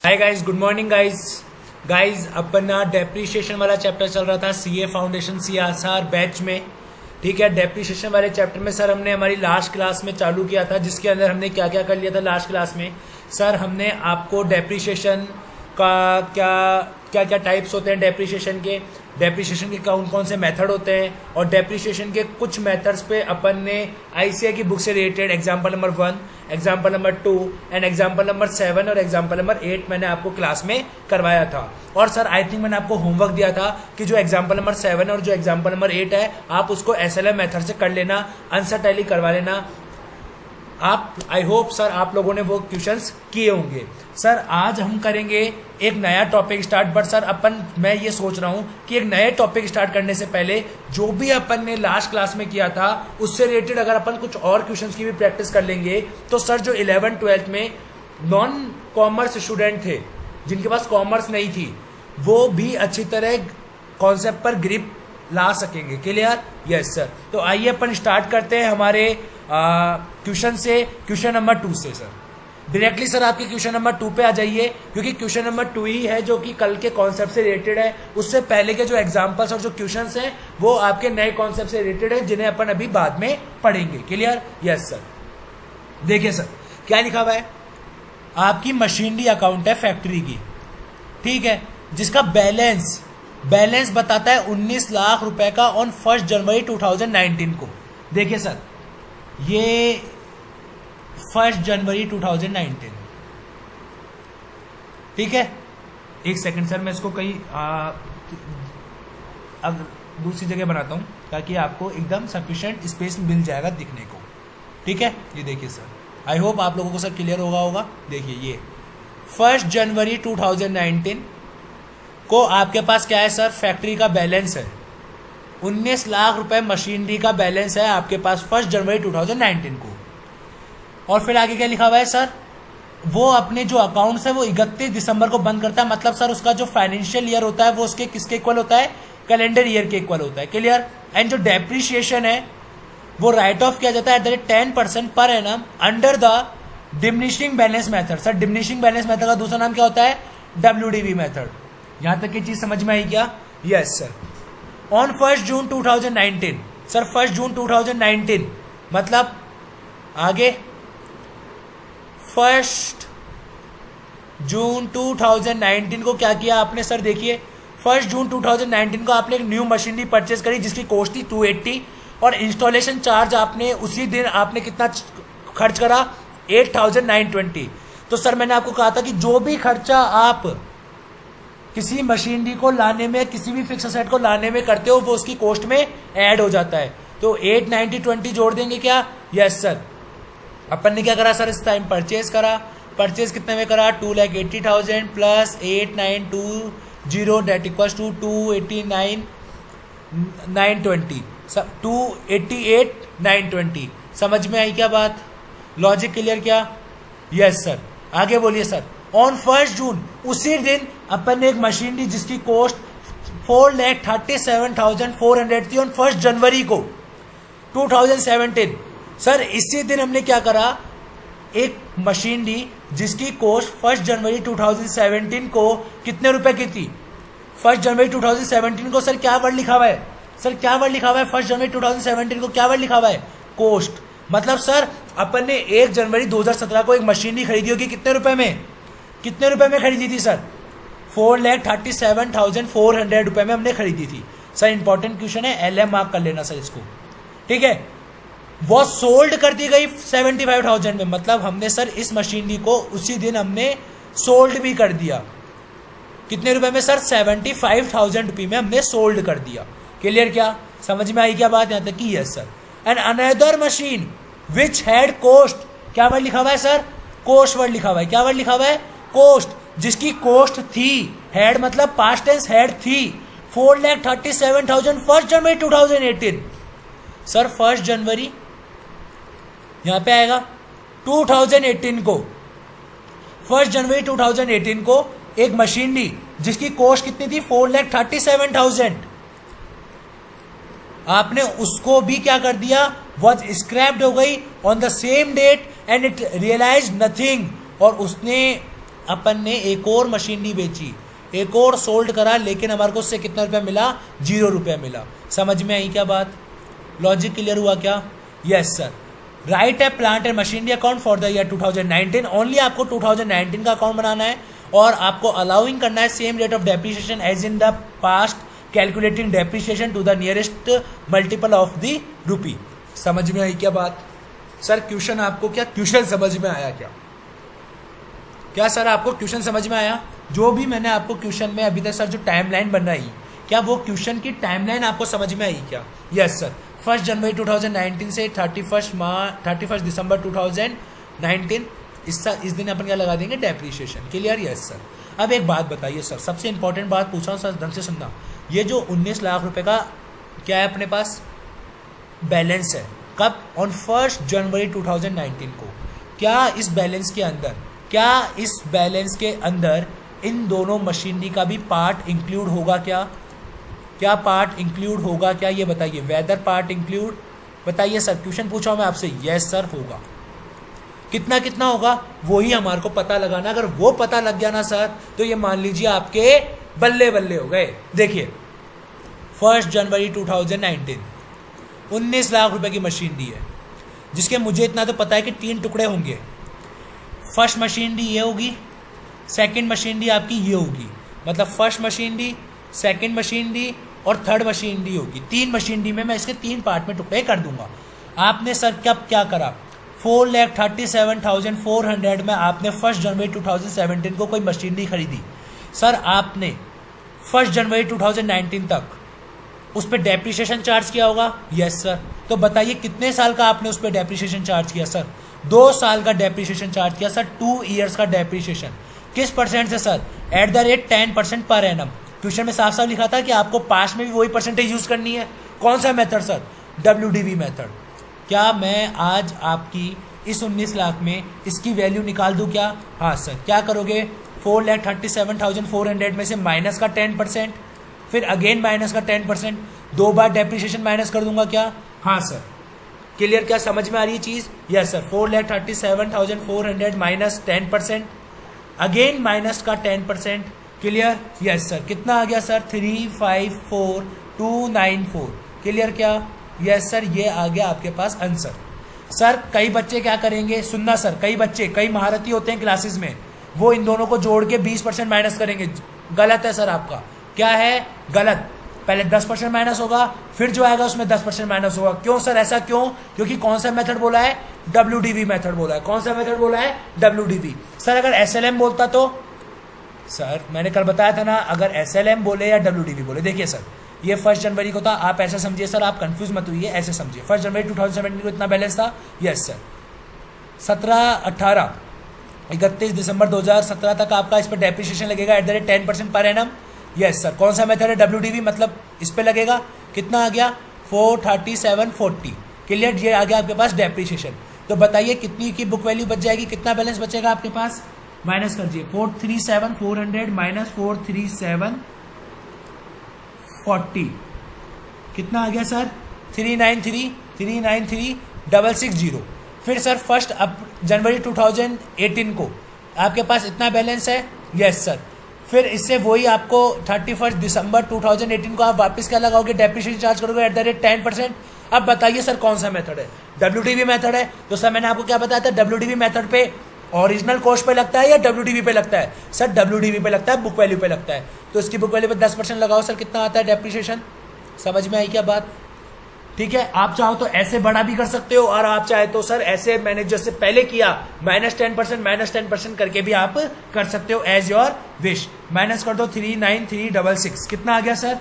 Hi guys, good morning guys अपना depreciation वाला chapter चल रहा था सीए फाउंडेशन सीएसआर बैच में। ठीक है, डेप्रीशिएशन वाले चैप्टर में सर हमने हमारी लास्ट क्लास में चालू किया था, जिसके अंदर हमने क्या क्या कर लिया था लास्ट क्लास में। सर हमने आपको डेप्रीशिएशन का क्या क्या टाइप्स होते हैं डेप्रीशिएशन के कौन कौन से मेथड होते हैं, और डेप्रीशिएशन के कुछ मेथड्स पे अपन ने आईसीए की बुक से related example number 1, example number 2 and example number 7 और एग्जाम्पल नंबर 8 मैंने आपको क्लास में करवाया था। और सर आई थिंक मैंने आपको होमवर्क दिया था कि जो एग्जाम्पल नंबर 7 और जो एग्जाम्पल नंबर 8 है आप उसको एसएलएम मेथड से कर लेना, आंसर टैली करवा लेना आप। आई होप सर आप लोगों ने वो क्वेश्चंस किए होंगे। सर आज हम करेंगे एक नया टॉपिक स्टार्ट, बट सर मैं ये सोच रहा हूँ कि एक नए टॉपिक स्टार्ट करने से पहले जो भी अपन ने लास्ट क्लास में किया था उससे रिलेटेड अगर अपन कुछ और क्वेश्चंस की भी प्रैक्टिस कर लेंगे तो सर जो 11th-12th में नॉन कॉमर्स स्टूडेंट थे, जिनके पास कॉमर्स नहीं थी, वो भी अच्छी तरह कॉन्सेप्ट पर ग्रिप ला सकेंगे। क्लियर? Yes sir. तो आइए अपन स्टार्ट करते हैं हमारे क्वेश्चन से, क्वेश्चन नंबर 2 से। सर डायरेक्टली सर आपके क्वेश्चन नंबर 2 पे आ जाइए, क्योंकि क्वेश्चन नंबर 2 ही है जो कि कल के कॉन्सेप्ट से रिलेटेड है। उससे पहले के जो एग्जांपल्स और जो क्वेश्चंस हैं वो आपके नए कॉन्सेप्ट से रिलेटेड है, जिन्हें अपन अभी बाद में पढ़ेंगे। क्लियर? Yes sir. देखिए सर क्या लिखा हुआ है, आपकी मशीनरी अकाउंट है फैक्ट्री की, ठीक है, जिसका बैलेंस बताता है 19 लाख रुपए का ऑन 1 जनवरी 2019 को। देखिए सर ये 1 जनवरी 2019, ठीक है। एक सेकंड सर, मैं इसको कहीं अब दूसरी जगह बनाता हूं ताकि आपको एकदम सफिशिएंट स्पेस मिल जाएगा दिखने को, ठीक है। ये देखिए सर, आई होप आप लोगों को सर क्लियर होगा। देखिए ये 1 जनवरी 2019 को आपके पास क्या है सर, फैक्ट्री का बैलेंस है 19 लाख रुपए मशीनरी का बैलेंस है आपके पास 1 जनवरी 2019 को। और फिर आगे क्या लिखा हुआ है सर, वो अपने जो अकाउंट्स है वो 31 दिसंबर को बंद करता है। मतलब सर उसका जो फाइनेंशियल ईयर होता है वो उसके किसके इक्वल होता है, कैलेंडर ईयर के इक्वल होता है। क्लियर? एंड जो डेप्रीशिएशन है वो राइट ऑफ किया जाता है एट 10% पर annum under the diminishing balance method. Sir diminishing balance method का दूसरा नाम क्या होता है, WDB मेथड। यहां तक की चीज समझ में आई क्या? Yes sir. On 1 June 2019, sir 1 जून 2019 मतलब आगे 1 जून 2019 को क्या किया आपने सर, देखिए 1 जून 2019 को आपने एक न्यू मशीनरी परचेज करी जिसकी कॉस्ट थी 280, और इंस्टॉलेशन चार्ज आपने उसी दिन आपने कितना खर्च करा, 8920। तो सर मैंने आपको कहा था कि जो भी खर्चा आप किसी मशीनरी को लाने में, किसी भी फिक्स एसेट को लाने में करते हो वो उसकी कॉस्ट में ऐड हो जाता है। तो 89020 जोड़ देंगे क्या? Yes sir. अपन ने क्या करा सर, इस टाइम परचेज कितने में करा, 2,80,000 प्लस 8920 डेट इक्वल्स टू 289,920, 288,920। समझ में आई क्या बात? लॉजिक क्लियर क्या? Yes sir. आगे बोलिए सर। ऑन 1 जून उसी दिन अपन ने एक मशीनरी जिसकी कॉस्ट 4,37,400 थी ऑन 1 जनवरी को 2017। सर इसी दिन हमने क्या करा, एक मशीनरी जिसकी कॉस्ट 1 जनवरी 2017 को कितने रुपए की थी, 1 जनवरी 2017 को सर क्या वर्ड लिखा हुआ है, 1 जनवरी 2017 को क्या वर्ड लिखा हुआ है, कॉस्ट। मतलब सर अपन ने 1 जनवरी 2017 को एक मशीनरी खरीदी होगी कितने रुपए में खरीदी थी सर, 4,37,400 रुपए में हमने खरीदी थी। सर इंपॉर्टेंट क्वेश्चन है, LM मार्क कर लेना सर इसको, ठीक है। वो सोल्ड कर दी गई 75,000 में, मतलब हमने सर इस मशीनरी को उसी दिन हमने सोल्ड भी कर दिया। कितने रुपए में सर, 75,000 रुपये में हमने सोल्ड कर दिया। क्लियर क्या? समझ में आई क्या बात यहां तक की? Yes sir. And another machine which had cost, क्या वर्ड लिखा हुआ है सर, कॉस्ट वर्ड लिखा हुआ है। क्या वर्ड लिखा हुआ है, कॉस्ट, जिसकी कॉस्ट थी, हैड मतलब पास्ट टेंस हैड थी, 4,37,000 1 जनवरी 2018। सर 1 जनवरी यहां पे आएगा 2018 को, 1 जनवरी 2018 को एक मशीनरी जिसकी कॉस्ट कितनी थी, 4,37,000, आपने उसको भी क्या कर दिया, वॉज स्क्रैप्ड हो गई on the same date and it realise nothing, और उसने अपन ने एक और मशीनरी बेची, एक और सोल्ड करा, लेकिन हमारे को उससे कितना रुपया मिला? 0 रुपया मिला। समझ में आई क्या बात? लॉजिक क्लियर हुआ क्या? Yes sir. राइट है plant and machinery account for the year 2019। Only आपको 2019 का अकाउंट बनाना है और आपको अलाउइंग करना है same rate of depreciation as in the past, calculating depreciation to the nearest multiple of the rupee. समझ में आई क्या बात? सर क्वेश्चन आपको क्या क्वेश्चन समझ में आया क्या? क्या सर आपको क्वेश्चन समझ में आया? जो भी मैंने आपको क्वेश्चन में अभी तक सर जो टाइमलाइन बन रही, क्या वो क्वेश्चन की टाइमलाइन आपको समझ में आई क्या? Yes sir. 1 जनवरी 2019 से 31 दिसंबर 2019 इस दिन अपन क्या लगा देंगे? डेप्रिसिएशन। क्लियर? Yes sir. अब एक बात बताइए सर, सबसे इंपॉर्टेंट बात पूछ रहा हूँ सर, ढंग से सुनना। ये जो 19 लाख रुपए का क्या है अपने पास बैलेंस है, कब? ऑन 1 जनवरी 2019 को। क्या इस बैलेंस के अंदर इन दोनों मशीनरी का भी पार्ट इंक्लूड होगा क्या? क्या पार्ट इंक्लूड होगा क्या? ये बताइए। Whether part include? बताइए सर। क्वेश्चन पूछा मैं आपसे। यस सर होगा। कितना कितना होगा वही हमारे को पता लगाना। अगर वो पता लग गया ना सर, तो ये मान लीजिए आपके बल्ले बल्ले हो गए। देखिए 1 जनवरी 2019 19 लाख रुपए की मशीनरी है, जिसके मुझे इतना तो पता है कि 3 टुकड़े होंगे। फर्स्ट मशीनरी ये होगी, सेकंड मशीनरी आपकी ये होगी, मतलब फर्स्ट मशीनरी, सेकंड मशीनरी और थर्ड मशीनरी होगी। 3 मशीनरी में मैं इसके 3 पार्ट में टुकड़े कर दूंगा। आपने सर कब क्या करा? 4,37,400 में आपने 1 जनवरी 2017 को कोई मशीनरी खरीदी। सर आपने 1 जनवरी 2019 तक उस पर डेप्रिसिएशन चार्ज किया होगा। Yes sir. तो बताइए कितने साल का आपने उस पर डेप्रिसिएशन चार्ज किया? सर 2 साल का डेप्रिसिएशन चार्ज किया सर। 2 ईयर्स का डेप्रिसिएशन। किस परसेंट से सर? एट द रेट 10% पर एनम। क्वेश्चन में साफ साफ लिखा था कि आपको पास में भी वही परसेंटेज यूज करनी है। कौन सा मेथड सर? WDV method. क्या मैं आज आपकी इस 19 लाख में इसकी वैल्यू निकाल दूं क्या? हाँ सर। क्या करोगे? 4,37,400 में से माइनस का 10%, फिर अगेन माइनस का 10%, 2 बार डेप्रिसिएशन माइनस कर दूंगा क्या? हाँ सर। क्लियर? क्या समझ में आ रही है चीज? Yes sir. 4,37,400 minus 10%, again minus का 10%। क्लियर? Yes sir. कितना आ गया सर? 354,294। क्लियर क्या? Yes sir. ये आ गया आपके पास आंसर। सर कई बच्चे क्या करेंगे? सुनना सर, कई बच्चे, कई महारथी होते हैं क्लासेस में, वो इन दोनों को जोड़ के 20% माइनस करेंगे। गलत है सर आपका। क्या है? गलत। पहले 10% माइनस होगा, फिर जो आएगा उसमें 10% माइनस होगा। क्यों सर? ऐसा क्यों? क्योंकि कौन सा मेथड बोला है? WDV मेथड बोला है। कौन सा मेथड बोला है? WDV। सर अगर SLM बोलता तो? सर मैंने कल बताया था ना, अगर SLM बोले या WDV बोले। देखिए सर, ये 1 जनवरी को था, आप ऐसा समझिए सर, आप कंफ्यूज मत हुइए, ऐसे समझिए। 1 जनवरी 2017 को इतना बैलेंस था। Yes sir. 31 दिसंबर 2017 तक आपका इस पर डेप्रिसिएशन लगेगा एट द रेट 10% पर एनम। Yes sir. कौन सा मेथड है? WDV, मतलब इस पे लगेगा। कितना आ गया? 43740। क्लियर? ये आ गया आपके पास डेप्रिसिएशन। तो बताइए कितनी की बुक वैल्यू बच जाएगी? कितना बैलेंस बचेगा आपके पास? माइनस कर 437,400 माइनस 437,40 कितना आ गया सर? 393,660। फिर सर 1 जनवरी 2018 को आपके पास इतना बैलेंस है। Yes sir. फिर इससे वही आपको 31 दिसंबर 2018 को आप वापस क्या लगाओगे? डेप्रिसिएशन चार्ज करोगे एट द रेट 10%। अब बताइए सर कौन सा मेथड है? WDV मेथड है। तो सर मैंने आपको क्या बताया था? WDV मेथड पे ओरिजिनल कॉस्ट पे लगता है या WDV पे लगता है? सर WDV पे लगता है, बुक वैल्यू पे लगता है। तो इसकी बुक वैल्यू पे 10% लगाओ सर, कितना आता है डेप्रिसिएशन? समझ में आई क्या बात? ठीक है। आप चाहो तो ऐसे बड़ा भी कर सकते हो, और आप चाहे तो सर ऐसे मैंने जैसे पहले किया -10% करके भी आप कर सकते हो, एज योर विश। माइनस कर दो 393,666। कितना आ गया सर?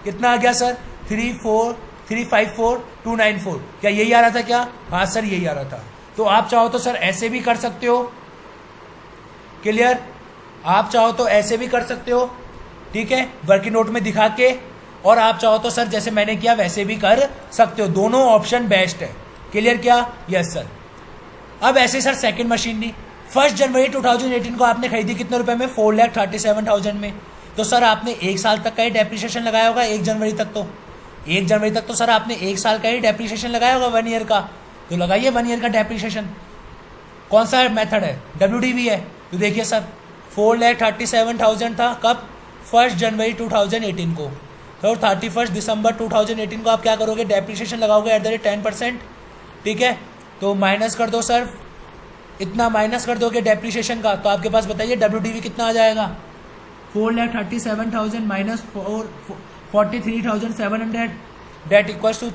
कितना आ गया सर? 354,294। क्या यही आ रहा था क्या? हाँ सर यही आ रहा था। तो आप चाहो तो सर ऐसे भी कर सकते हो। क्लियर? आप चाहो तो ऐसे भी कर सकते हो, ठीक है, वर्किंग नोट में दिखा के, और आप चाहो तो सर जैसे मैंने किया वैसे भी कर सकते हो। दोनों ऑप्शन बेस्ट है। क्लियर क्या? Yes sir. अब ऐसे सर सेकंड मशीनरी 1 जनवरी 2018 को आपने खरीदी कितने रुपए में? 4,37,000 में। तो सर आपने 1 साल तक का ही डेप्रिसिएशन लगाया होगा। 1 जनवरी तक तो 1 जनवरी तक तो सर आपने 1 साल का ही डेप्रिसिएशन लगाया होगा, 1 ईयर का। तो लगाइए 1 ईयर का डेप्रिसिएशन। कौन सा मेथड है? WDV है। तो देखिए सर 4,37,000 था कब? 1 जनवरी 2018 को। तो 31 दिसंबर 2018 को आप क्या करोगे? डेप्रिसिएशन लगाओगे एट द रेट 10%। ठीक है, तो माइनस कर दो सर, इतना माइनस कर दोगे डेप्रिसिएशन का, तो आपके पास बताइए WDV कितना आ जाएगा? 4,37,000 minus 43,700 that equals to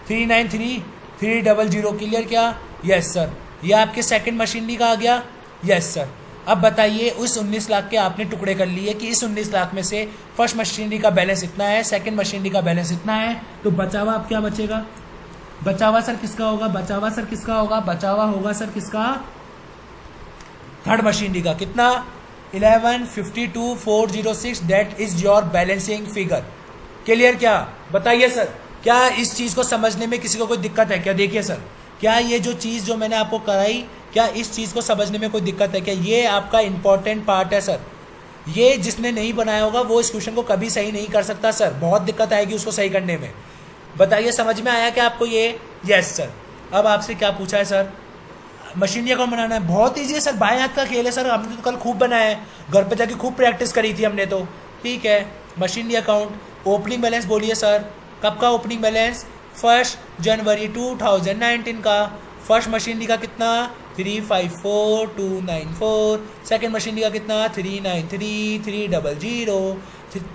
393,300। Clear क्या? Yes sir. ये आपके सेकंड मशीनरी का आ गया। Yes sir. अब बताइए उस 19 लाख के आपने टुकड़े कर लिए कि इस 19 लाख में से फर्स्ट मशीनरी का बैलेंस इतना है, सेकंड मशीनरी का बैलेंस इतना है, तो बचा हुआ अब क्या बचेगा? बचा हुआ सर किसका होगा? बचा हुआ सर किसका होगा? बचा हुआ होगा सर किसका? थर्ड मशीनरी का। कितना? 11,52,406 that is your balancing figure. Clear क्या? बताइए सर, क्या इस चीज को समझने में किसी को कोई दिक्कत है क्या? देखिए सर, क्या ये जो चीज जो मैंने आपको कराई, क्या इस चीज को समझने में कोई दिक्कत है क्या? ये आपका इंपॉर्टेंट पार्ट है सर। ये जिसने नहीं बनाया होगा वो इस क्वेश्चन को कभी सही नहीं कर सकता सर, बहुत दिक्कत आएगी उसको सही करने में। बताइए समझ में आया क्या आपको ये? Yes sir. अब आपसे क्या पूछा है सर? मशीनरी अकाउंट बनाना है। बहुत ईजी है सर, बाएं हाथ का खेल है सर, हमने तो कल खूब बनाया है, घर पे जाके खूब प्रैक्टिस करी थी हमने तो। ठीक है, मशीनरी अकाउंट ओपनिंग बैलेंस बोलिए सर। कब का ओपनिंग बैलेंस? 1 जनवरी 2019 का। फर्स्ट मशीनरी का कितना? 354,294। सेकेंड मशीनरी का कितना? 393,300।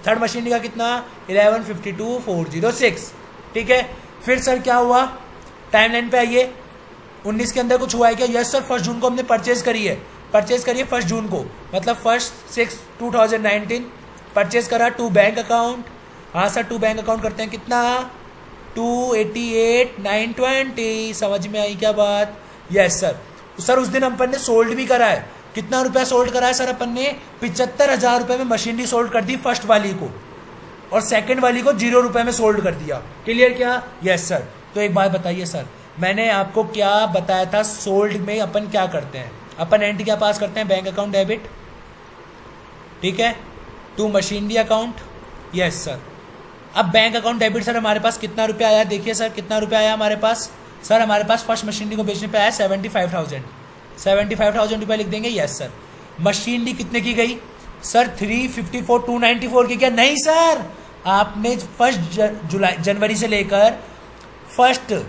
थर्ड मशीनरी का कितना? 11,52,406। ठीक है, फिर सर क्या हुआ? टाइमलाइन पे आइए। 19 के अंदर कुछ हुआ है क्या? यस सर, 1 जून को हमने परचेज करी है। 1 जून को, मतलब 1/6/2019 परचेज करा टू बैंक अकाउंट। हाँ सर, टू बैंक अकाउंट करते हैं। कितना? 288,920। समझ में आई क्या बात? Yes sir. सर उस दिन अपन ने सोल्ड भी करा है। कितना रुपया सोल्ड करा है सर अपन ने? 75,000 रुपये में मशीनरी सोल्ड कर दी फर्स्ट वाली को, और सेकंड वाली को 0 रुपये में सोल्ड कर दिया। क्लियर क्या? Yes sir. तो एक बात बताइए सर, मैंने आपको क्या बताया था? सोल्ड में अपन क्या करते हैं? अपन एंट्री क्या पास करते हैं? Bank account debit. ठीक है, to machinery account. Yes sir. अब बैंक अकाउंट डेबिट सर हमारे पास कितना रुपया आया? देखिए सर, कितना रुपया आया हमारे पास? सर हमारे पास फर्स्ट मशीनरी को बेचने पे आया 75,000। 75,000 रुपया लिख देंगे। Yes sir. मशीनरी कितने की गई सर? 354,294 की। क्या? नहीं सर, आपने 1 जनवरी से लेकर 1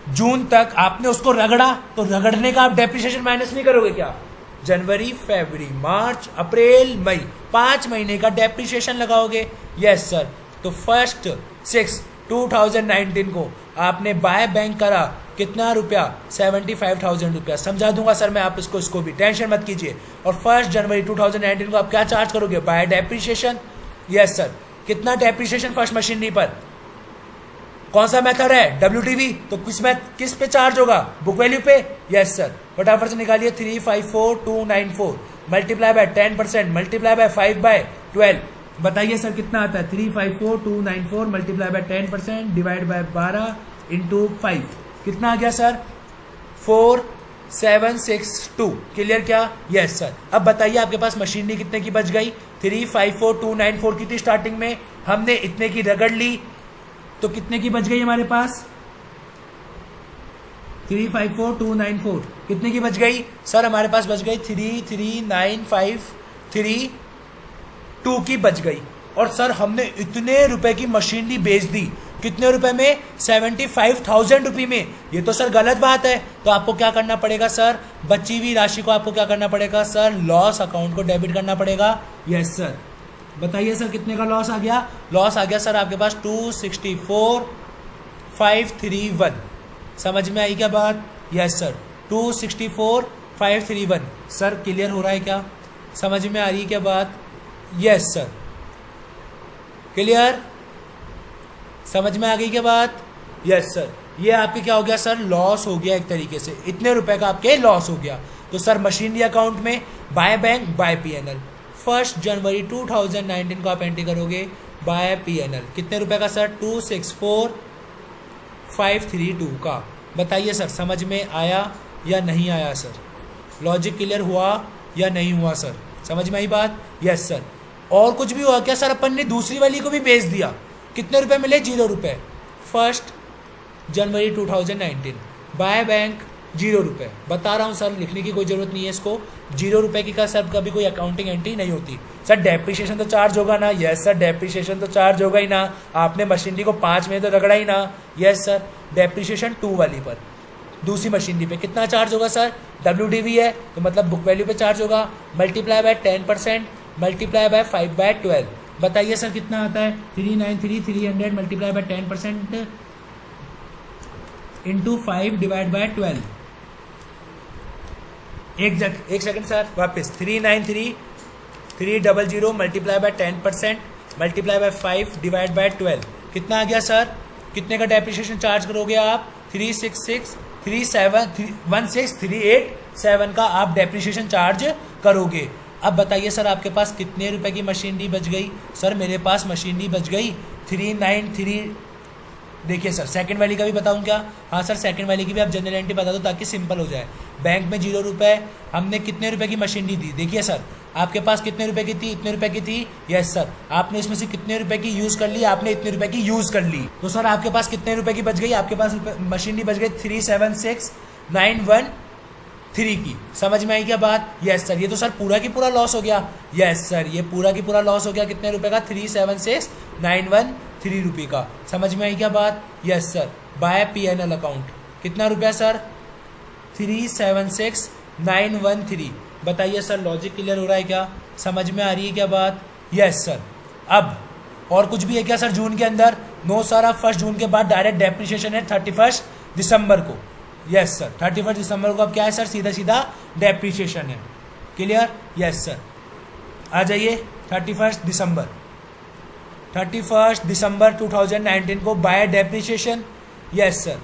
जून तक आपने उसको रगड़ा, तो रगड़ने का आप डेप्रिसिएशन माइनस नहीं करोगे क्या? जनवरी, फरवरी, मार्च, अप्रैल, मई, 5 महीने का डेप्रिसिएशन लगाओगे। Yes sir. तो 1/6/2019 को आपने बाय बैंक करा कितना रुपया? 75,000 रुपया। समझा दूंगा सर मैं आप इसको भी, टेंशन मत कीजिए। और 1 जनवरी 2019 को आप क्या चार्ज करोगे? Bye depreciation. Yes sir. कितना डेप्रिसिएशन फर्स्ट मशीनरी पर? कौन सा मेथड है? WDV। तो किस पे चार्ज होगा? बुक वैल्यू पे। Yes sir. फटाफट से निकालिए। 354,294 मल्टीप्लाई बाय 10% मल्टीप्लाई बाय 5/12। बताइए सर कितना आता है? 354,294 multiply by 10% divide by 12 into 5। कितना आ गया सर? 4,762। क्लियर क्या? Yes sir. अब बताइए आपके पास मशीनरी कितने की बच गई? 354,294 की थी स्टार्टिंग में, हमने इतने की रगड़ ली, तो कितने की बच गई हमारे पास? 354,294 कितने की बच गई सर? हमारे पास बच गई 33,953 की बच गई। और सर हमने इतने रुपए की मशीनरी बेच दी। कितने रुपए में? 75,000 रुपये में। ये तो सर गलत बात है। तो आपको क्या करना पड़ेगा सर? बची हुई राशि को आपको क्या करना पड़ेगा सर? लॉस अकाउंट को डेबिट करना पड़ेगा। Yes sir. बताइए सर कितने का लॉस आ गया? लॉस आ गया सर आपके पास 264,531। समझ में आई क्या बात? Yes sir. 264,531। सर क्लियर हो रहा है क्या? समझ में आ रही है क्या बात? Yes sir. क्लियर? समझ में आ गई क्या बात? Yes sir. ये आपके क्या हो गया सर? लॉस हो गया एक तरीके से, इतने रुपए का आपके लॉस हो गया। तो सर मशीनरी अकाउंट में बाय बैंक बाय PNL 1 जनवरी 2019 को आप एंट्री करोगे बाय PNL। कितने रुपए का सर? 264,532 का। बताइए सर समझ में आया या नहीं आया सर? लॉजिक क्लियर हुआ या नहीं हुआ सर? समझ में आई बात? Yes sir. और कुछ भी हुआ क्या सर? अपन ने दूसरी वाली को भी बेच दिया। कितने रुपए मिले? 0 रुपए। 1 जनवरी 2019 बाय बैंक ₹0। बता रहा हूँ सर, लिखने की कोई ज़रूरत नहीं है इसको। ₹0 की का सर कभी कोई अकाउंटिंग एंट्री नहीं होती। सर डेप्रिसिएशन तो चार्ज होगा ना? यस सर, डेप्रिसिएशन तो चार्ज होगा ही ना। आपने मशीनरी को 5 महीने तो रगड़ा ही ना। यस सर, डेप्रिसिएशन 2 वाली पर, दूसरी मशीनरी पे कितना चार्ज होगा सर? WDV है तो मतलब बुक वैल्यू पे चार्ज होगा, मल्टीप्लाई बाय 10%, मल्टीप्लाई बाय 5/12। बताइए सर कितना आता है? 393 multiply by 10% into 5 divide by 12। एक सेकंड सर, वापस 393 multiply by 10% multiply bye 5 divide by 12 कितना आ गया सर? कितने का डेप्रिसिएशन चार्ज करोगे आप? 1638 का आप डेप्रिसिएशन चार्ज करोगे। अब बताइए सर आपके पास कितने रुपए की मशीनरी बच गई? सर मेरे पास मशीनरी बच गई 393। देखिए सर सेकंड वाली का भी बताऊं क्या? हाँ सर, सेकंड वाली की भी आप जनरल एंट्री बता दो ताकि सिंपल हो जाए। बैंक में ₹0, हमने कितने रुपए की मशीनरी दी? देखिए सर आपके पास कितने रुपए की थी? इतने रुपए की थी। यस सर, आपने इसमें से कितने रुपए की यूज कर ली? आपने इतने रुपए की यूज कर ली। तो सर आपके पास कितने रुपए की बच गई? आपके पास मशीनरी बच गई 376,913 की। समझ में आई क्या बात? यस सर, ये तो सर पूरा की पूरा लॉस हो गया। यस सर, ये पूरा की पूरा लॉस हो गया। कितने रुपए का? 376,913 रुपये का। समझ में आई क्या बात? Yes sir, bye P&L account कितना रुपया सर? 376,913। बताइए सर लॉजिक क्लियर हो रहा है क्या? समझ में आ रही है क्या बात? Yes sir. अब और कुछ भी है क्या सर जून के अंदर? नो सर, अब 1 जून के बाद डायरेक्ट डेप्रिसिएशन है 31 दिसंबर को। यस सर, 31 दिसंबर को अब क्या है सर? सीधा सीधा डेप्रिसिएशन है। क्लियर? यस सर, आ जाइए 31 दिसंबर 2019 को बाय डेप्रिसिएशन। यस सर,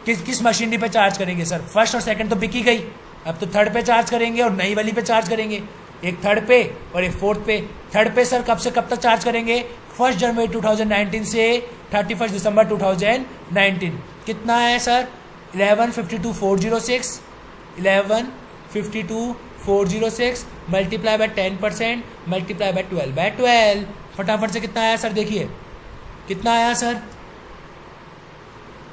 किस मशीनरी पे चार्ज करेंगे सर? फर्स्ट और सेकंड तो बिकी गई, अब तो थर्ड पे चार्ज करेंगे और नई वाली पे चार्ज करेंगे। एक थर्ड पे और एक फोर्थ पे। थर्ड पे सर कब से कब तक चार्ज करेंगे? 1 जनवरी 2019 से 31 दिसंबर 2019। कितना है sir? 1152,406 1152,406 multiply by 10% multiply bye 12/12। फटाफट से कितना आया सर? देखिए कितना आया सर?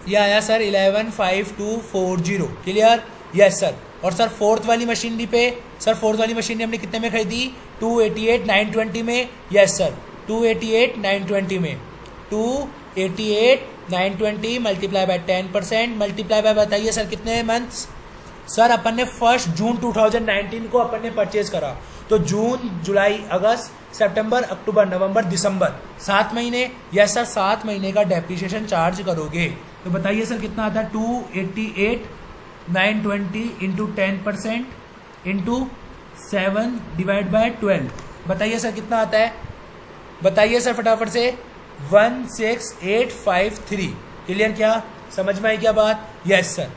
ये आया सर 115240। क्लियर? Yes sir. और सर फोर्थ वाली मशीनरी पे, सर फोर्थ वाली मशीनरी हमने कितने में खरीदी? 288,920 में। यस सर, 288,920 में। 288,920 मल्टीप्लाई बाय 10% मल्टीप्लाई बाय, बताइए सर कितने मंथ्स? सर अपन ने 1 जून 2019 को अपन ने परचेज करा, तो जून, जुलाई, अगस्त, सितंबर, अक्टूबर, नवंबर, दिसंबर, 7 महीने। यस सर, 7 महीने का डेप्रिसिएशन चार्ज करोगे। तो बताइए सर कितना आता है? 288,920 इंटू 10% इंटू 7 डिवाइड बाय 12। बताइए सर कितना आता है? बताइए सर फटाफट से। 16,853। क्लियर? क्या समझ में आई क्या बात? Yes sir.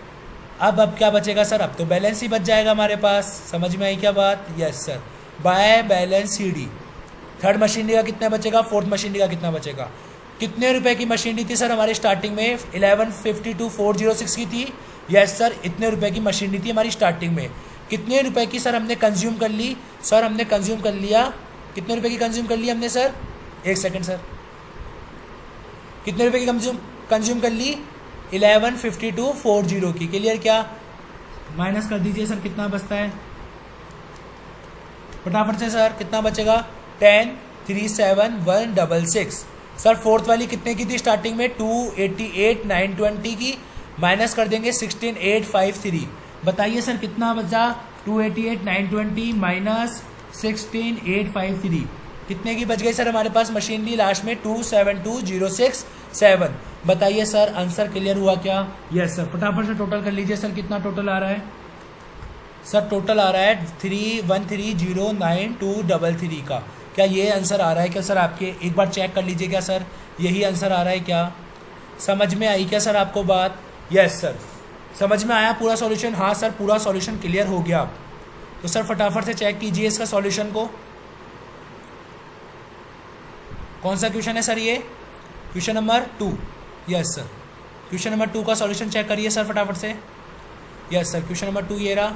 अब क्या बचेगा सर? अब तो बैलेंस ही बच जाएगा हमारे पास। समझ में आई क्या बात? Yes sir, by balance CD। Third machinery का कितना बचेगा? फोर्थ मशीनरी का कितना बचेगा? कितने रुपए की मशीनरी थी सर हमारी स्टार्टिंग में? 1152,406 की थी। यस सर, इतने रुपए की मशीनरी थी हमारी स्टार्टिंग में। कितने रुपए की सर हमने कंज्यूम कर ली? सर हमने कंज्यूम कर लिया, कितने रुपए की कंज्यूम कर ली हमने सर? एक सेकंड सर, कितने रुपए की कंज्यूम कर ली? 1152,40 की। क्लियर? क्या माइनस कर दीजिए सर, कितना बचता है फटाफट से सर? कितना बचेगा? 10,37,166। सर फोर्थ वाली कितने की थी स्टार्टिंग में? 288,920 की। माइनस कर देंगे 16,853। बताइए सर कितना बचा? 288,920 माइनस 16,853 कितने की बच गई सर हमारे पास मशीनरी लास्ट में? 272,067। बताइए सर आंसर क्लियर हुआ क्या? Yes sir. फटाफट से टोटल कर लीजिए सर, कितना टोटल आ रहा है सर? टोटल आ रहा है 313,09,233 का। क्या ये आंसर आ रहा है क्या सर आपके? एक बार चेक कर लीजिए क्या सर यही आंसर आ रहा है क्या? समझ में आई क्या सर आपको बात? यस सर, समझ में आया पूरा सॉल्यूशन? हाँ सर, पूरा सॉल्यूशन क्लियर हो गया। तो सर फटाफट से चेक कीजिए इसका सॉल्यूशन को। कौन सा क्वेश्चन है सर ये? Question number 2। Yes sir, question number 2 का सॉल्यूशन चेक करिए सर फटाफट से। यस सर, क्वेश्चन नंबर 2 ये रहा।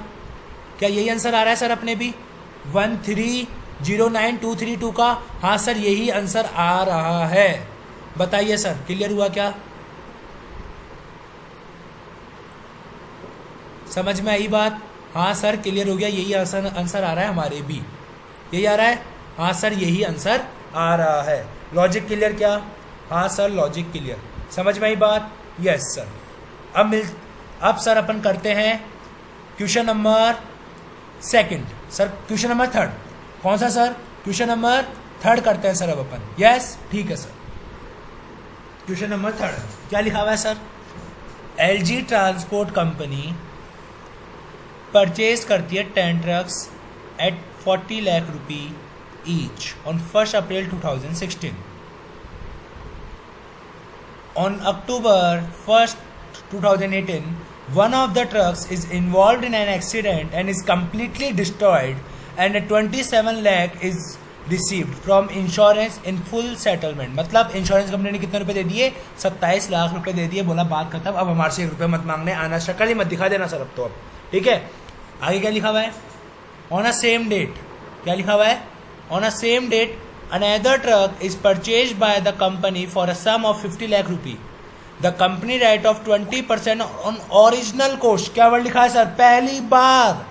क्या यही आंसर आ रहा है सर अपने भी? 13,09,232 का। हाँ सर, यही आंसर आ रहा है। बताइए सर क्लियर हुआ क्या? समझ में आई बात? हाँ सर क्लियर हो गया, यही आंसर आ रहा है हमारे भी, यही आ रहा है। हाँ सर यही आंसर आ रहा है। लॉजिक क्लियर क्या? हाँ सर लॉजिक क्लियर, समझ में आई बात? Yes sir. अब सर अपन करते हैं question number second, sir question number third. कौन सा सर? क्वेश्चन नंबर थर्ड करते हैं सर अब अपन। यस ठीक है सर। क्वेश्चन नंबर थर्ड क्या लिखा हुआ है sir? LG transport company purchase करती है 10 trucks at 40 lakh rupee each on 1 April 2016. On October 1st, 2018, one of the trucks is involved in an accident and is completely destroyed, and a 27 lakh is received from insurance in full settlement. मतलब insurance company ने कितने रुपए दे दिए? 27 लाख रुपए दे दिए। बोला बात खत्म, अब हमारे से 1 रुपये मत मांगने, आना शक्ल ही मत दिखा देना सर अब तो। अब ठीक है, आगे क्या लिखा हुआ है? ऑन अ सेम डेट, क्या लिखा हुआ है? On a same date another truck is purchased by the company for a sum of 50 lakh rupee. The company write off 20% on original cost. क्या वर्ड लिखा है सर? पहली बार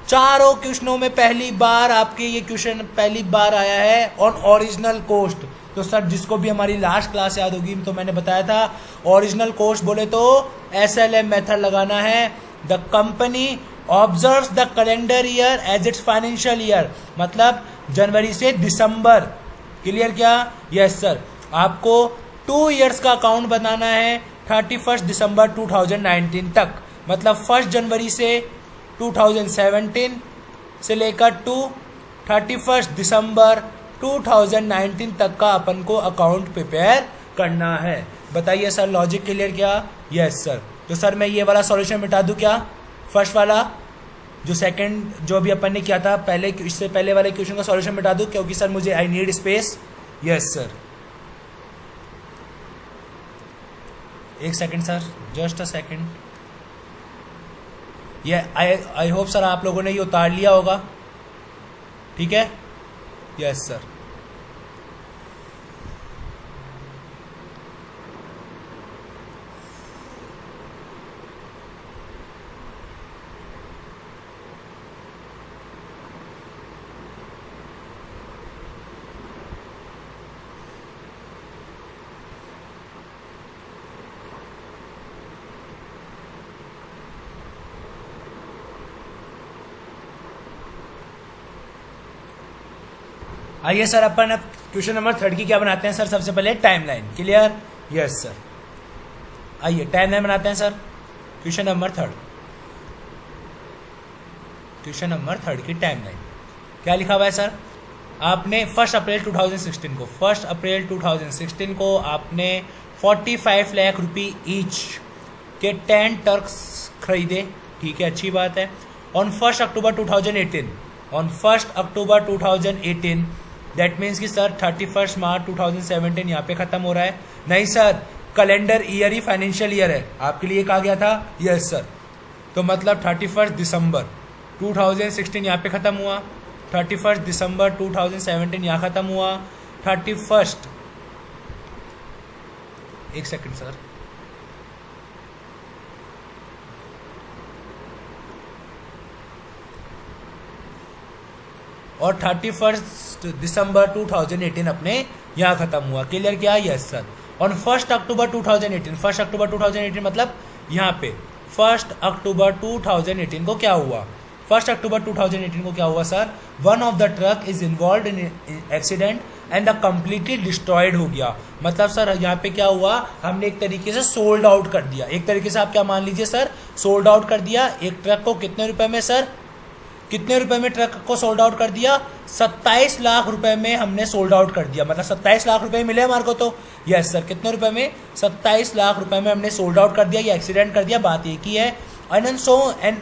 चारों क्वेश्चनों में पहली बार आपके ये क्वेश्चन पहली बार आया है ऑन ओरिजिनल कोस्ट। तो सर जिसको भी हमारी लास्ट क्लास याद होगी तो मैंने बताया था ओरिजिनल कोस्ट बोले तो SLM मेथड लगाना है। The company observes the calendar year as its financial year, मतलब जनवरी से दिसंबर। क्लियर क्या? Yes sir. आपको 2 ईयर्स का अकाउंट बनाना है 31 दिसंबर 2019 तक, मतलब 1 जनवरी से 2017 से लेकर 31 दिसंबर 2019 तक का अपन को अकाउंट प्रिपेयर करना है। बताइए सर लॉजिक क्लियर क्या? Yes sir. तो सर मैं ये वाला सॉल्यूशन मिटा दूं क्या? फर्स्ट वाला जो सेकंड जो भी अपन ने किया था पहले, इससे पहले वाले क्वेश्चन का सॉल्यूशन मिटा दूं क्योंकि सर मुझे I need space. Yes sir, एक second sir, just a second. ये आई होप सर आप लोगों ने ये उतार लिया होगा, ठीक है? Yes sir. आइए सर अपन अब क्वेश्चन नंबर 3 की क्या बनाते हैं सर? सबसे पहले टाइमलाइन। क्लियर? Yes sir. आइए टाइमलाइन बनाते हैं sir. Question number 3, question number 3 की टाइमलाइन क्या लिखा हुआ है सर? आपने 1 अप्रैल 2016 को 1 अप्रैल 2016 को आपने 45 लाख रुपी ईच के 10 ट्रक्स खरीदे, ठीक है, अच्छी बात है। On 1 October 2018, on 1 October 2018 that means कि सर 31 मार्च 2017 यहाँ पे खत्म हो रहा है। नहीं सर, कैलेंडर ईयर ही फाइनेंशियल ईयर है, आपके लिए कहा गया था। Yes sir. तो मतलब 31 दिसंबर 2016 यहाँ पे खत्म हुआ, 31 दिसंबर 2017 यहाँ खत्म हुआ, 31 एक सेकंड सर, और 31 दिसंबर 2018 अपने यहाँ खत्म हुआ। क्लियर क्या? Yes sir. ऑन 1 अक्टूबर 2018, 1 अक्टूबर 2018 मतलब यहाँ पे 1 अक्टूबर 2018 को क्या हुआ? 1 अक्टूबर 2018 को क्या हुआ sir? One of the truck is involve in accident and the completely destroyed हो गया। मतलब सर यहाँ पे क्या हुआ? हमने एक तरीके से सोल्ड आउट कर दिया। एक तरीके से आप क्या मान लीजिए सर, सोल्ड आउट कर दिया। एक ट्रक को कितने रुपए में सर? कितने रुपए में ट्रक को सोल्ड आउट कर दिया? 27 लाख रुपए में हमने सोल्ड आउट कर दिया। मतलब 27 लाख रुपए मिले हमारे को तो। Yes sir. कितने रुपए में? 27 लाख रुपए में हमने सोल्ड आउट कर दिया या एक्सीडेंट कर दिया, बात एक ही है। And so and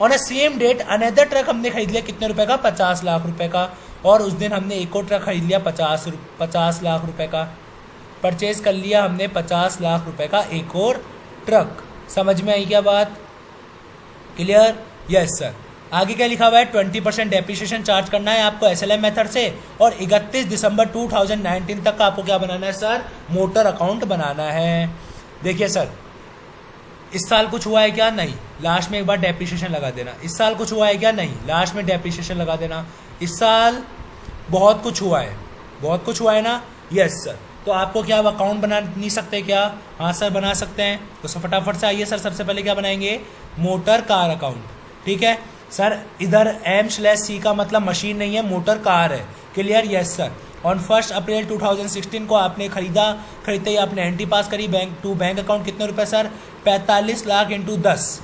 on a same date another truck हमने खरीद लिया कितने रुपए का? 50 लाख रुपए का। और उस दिन हमने एक और ट्रक खरीद लिया 50 लाख रुपए का। परचेज कर लिया हमने 50 लाख रुपए का एक और ट्रक। समझ में आई क्या बात? क्लियर? Yes sir. आगे क्या लिखा हुआ है? 20% डेप्रिसिएशन चार्ज करना है आपको SLM मेथड से, और 31 दिसंबर 2019 तक का आपको क्या बनाना है सर? मोटर अकाउंट बनाना है। देखिए सर इस साल कुछ हुआ है क्या? नहीं। लास्ट में एक बार डेप्रिसिएशन लगा देना। इस साल कुछ हुआ है क्या? नहीं। लास्ट में डेप्रिसिएशन लगा देना। इस साल बहुत कुछ हुआ है, बहुत कुछ हुआ है ना? Yes sir. तो आपको क्या अकाउंट बना नहीं सकते क्या? हाँ सर बना सकते हैं। तो फटाफट से आइए सर, सबसे पहले क्या बनाएंगे? Motor car account. ठीक है सर, इधर M/C का मतलब मशीन नहीं है, मोटर कार है। Clear? Yes sir. On 1 April 2016 को आपने खरीदते ही आपने एंट्री पास करी बैंक अकाउंट। कितने रुपए सर? 45 लाख इंटू 10।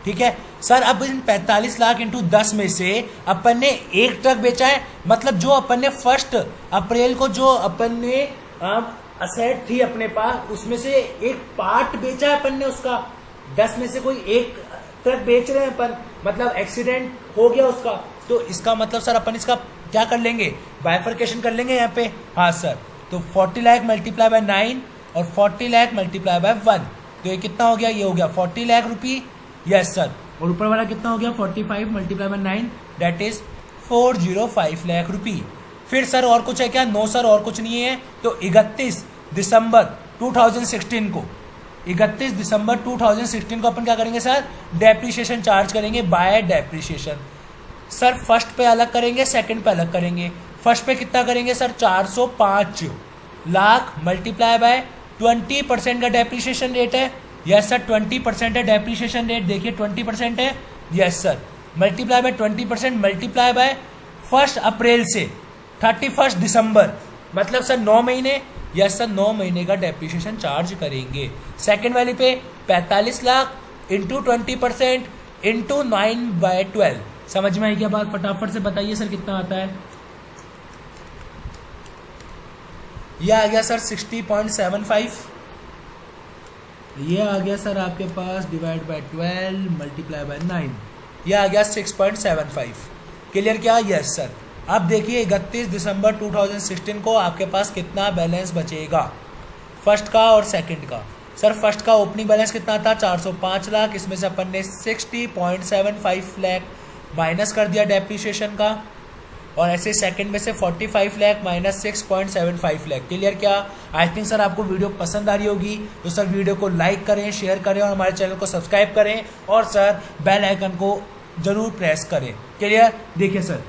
ठीक है सर। अब इन 45 लाख इंटू 10 में से अपन ने एक ट्रक बेचा है, मतलब जो अपन ने 1 अप्रैल को जो अपन ने असेट थी अपने पास, उसमें से एक पार्ट बेचा है अपन ने उसका। 10 में से कोई एक ट्रक बेच रहे हैं अपन, मतलब एक्सीडेंट हो गया उसका। तो इसका मतलब सर अपन इसका क्या कर लेंगे? बाइफर्केशन कर लेंगे यहाँ पे। हाँ सर। तो 40 लाख मल्टीप्लाई बाय 9 और 40 लाख मल्टीप्लाई बाय 1, तो ये कितना हो गया? ये हो गया 40 लाख रुपी। Yes sir. और ऊपर वाला कितना हो गया? 45 multiply by 9, that is 405 lakh rupee. फिर सर और कुछ है क्या? नो सर, और कुछ नहीं है। तो 31 दिसंबर 2016 को 31 दिसंबर 2016 को अपन क्या करेंगे सर? डेप्रिसिएशन चार्ज करेंगे बाय डेप्रिसिएशन। सर फर्स्ट पे अलग करेंगे, सेकंड पे अलग करेंगे। फर्स्ट पे कितना करेंगे सर? 405 लाख मल्टीप्लाई बाय 20% का डेप्रिसिएशन रेट है। यस सर, 20% है डेप्रिसिएशन रेट। देखिए 20% है। Yes sir. Multiply by 20% multiply bye 1 अप्रैल से 31 दिसंबर, मतलब सर 9 महीने। यस सर, 9 महीने का डेप्रिसिएशन चार्ज करेंगे। सेकेंड वाली पे 45 लाख इंटू 20% इंटू 9/12। समझ में आई क्या बात? फटाफट से बताइए सर कितना आता है? यह आ गया सर 60.75। ये आ गया सर आपके पास डिवाइड बाय 12 मल्टीप्लाई बाय 9, यह आ गया 6.75। क्लियर क्या? Yes sir. अब देखिए 31 दिसंबर 2016 को आपके पास कितना बैलेंस बचेगा, फर्स्ट का और सेकंड का। सर फर्स्ट का ओपनिंग बैलेंस कितना था? 405 लाख। इसमें से अपन ने 60.75 लाख माइनस कर दिया डेप्रिसिएशन का, और ऐसे सेकंड में से 45 लाख माइनस 6.75 लाख। क्लियर क्या? आई थिंक सर आपको वीडियो पसंद आ रही होगी, तो सर वीडियो को लाइक करें, शेयर करें और हमारे चैनल को सब्सक्राइब करें, और सर बेल आइकन को जरूर प्रेस करें। क्लियर? देखिए सर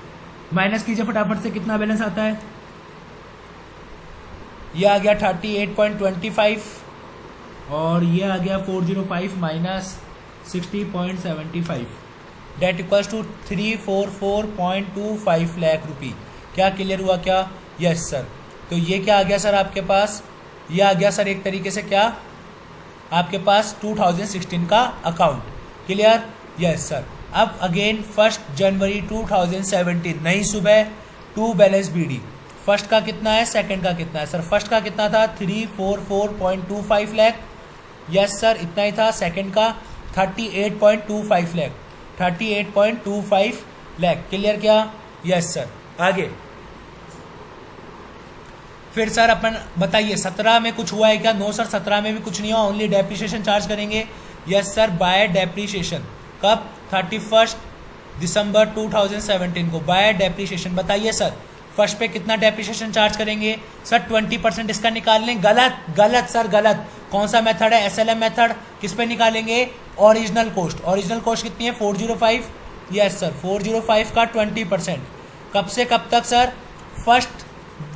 माइनस कीजिए फटाफट से, कितना बैलेंस आता है? ये आ गया 38.25 और ये आ गया 405 minus 60.75, that equals to 344.25 lakh rupee. क्या क्लियर हुआ क्या? Yes sir. तो ये क्या आ गया सर आपके पास? ये आ गया सर एक तरीके से क्या आपके पास 2016 का अकाउंट। क्लियर? Yes sir. अब अगेन 1 जनवरी 2017 नई सुबह, टू बैलेंस बीडी। फर्स्ट का कितना है, सेकंड का कितना है? सर फर्स्ट का कितना था? 344.25 लाख। यस सर, इतना ही था। सेकंड का 38.25 लाख, 38.25 लाख। क्लियर क्या? Yes sir. आगे फिर सर अपन बताइए 17 में कुछ हुआ है क्या? नो सर, 17 में भी कुछ नहीं हुआ, ओनली डेप्रिसिएशन चार्ज करेंगे। Yes sir, bye depreciation. कब? 31 दिसंबर 2017 को बाय डेप्रिसिएशन। बताइए सर फर्स्ट पे कितना डेप्रिसिएशन चार्ज करेंगे? सर 20% इसका निकाल लें। गलत गलत सर, गलत। कौन सा मेथड है? SLM method. किस पे निकालेंगे? Original cost. ओरिजिनल कॉस्ट कितनी है? 405। यस सर, 405 का 20%। कब से कब तक सर? 1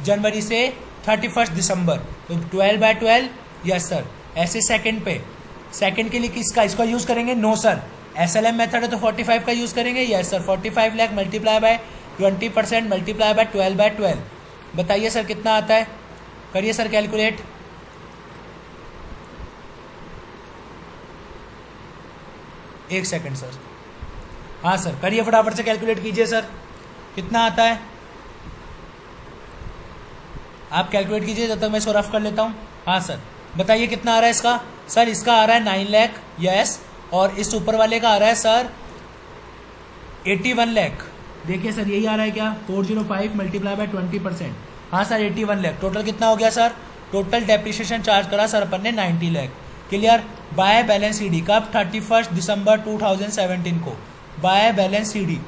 जनवरी से 31 दिसंबर, तो 12/12। Yes sir. ऐसे सेकंड पे, सेकंड के लिए किसका इसका यूज करेंगे? नो सर, SLM मेथड है तो 45 का यूज करेंगे। Yes sir, 45 lakh multiply by 20% multiply bye 12/12। बताइए सर कितना आता है? करिए सर कैलकुलेट। एक सेकंड सर। हाँ सर, करिए फटाफट से कैलकुलेट कीजिए सर, कितना आता है? आप कैलकुलेट कीजिए जब तक मैं इसको रफ कर लेता हूँ। हाँ सर, बताइए कितना आ रहा है इसका? सर इसका आ रहा है 9 लाख। यस, और इस ऊपर वाले का आ रहा है सर 81 लाख। देखिए सर यही आ रहा है क्या? 405 मल्टीप्लाई बाय 20%। हाँ सर, 81 लाख। टोटल कितना हो गया सर? टोटल डेप्रिसिएशन चार्ज करा सर अपन ने 90 lakh. Clear? Bye balance CD. कब? 31 दिसंबर 2017 को बाय बैलेंस सीडी।